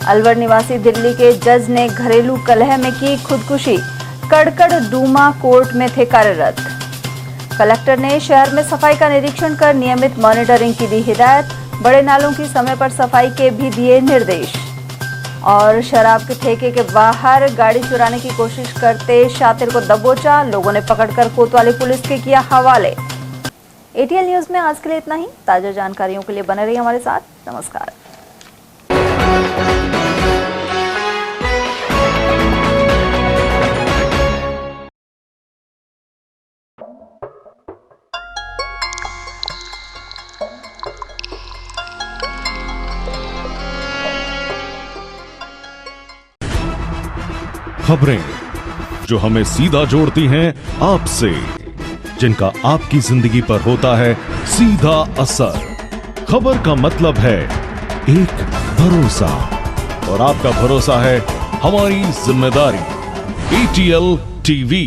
अलवर निवासी दिल्ली के जज ने घरेलू कलह में की खुदकुशी, कड़कड़ डूमा कोर्ट में थे कार्यरत। कलेक्टर ने शहर में सफाई का निरीक्षण कर नियमित मॉनिटरिंग की दी हिदायत, बड़े नालों की समय पर सफाई के भी दिए निर्देश। और शराब के ठेके के बाहर गाड़ी चुराने की कोशिश करते शातिर को दबोचा, लोगों ने पकड़कर कोतवाली पुलिस के किया हवाले। ATL न्यूज में आज के लिए इतना ही। ताजा जानकारियों के लिए बने रहिए हमारे साथ। नमस्कार। खबरें जो हमें सीधा जोड़ती हैं आपसे, जिनका आपकी जिंदगी पर होता है सीधा असर। खबर का मतलब है एक भरोसा, और आपका भरोसा है हमारी जिम्मेदारी। ATL TV,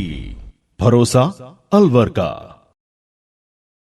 भरोसा अलवर का।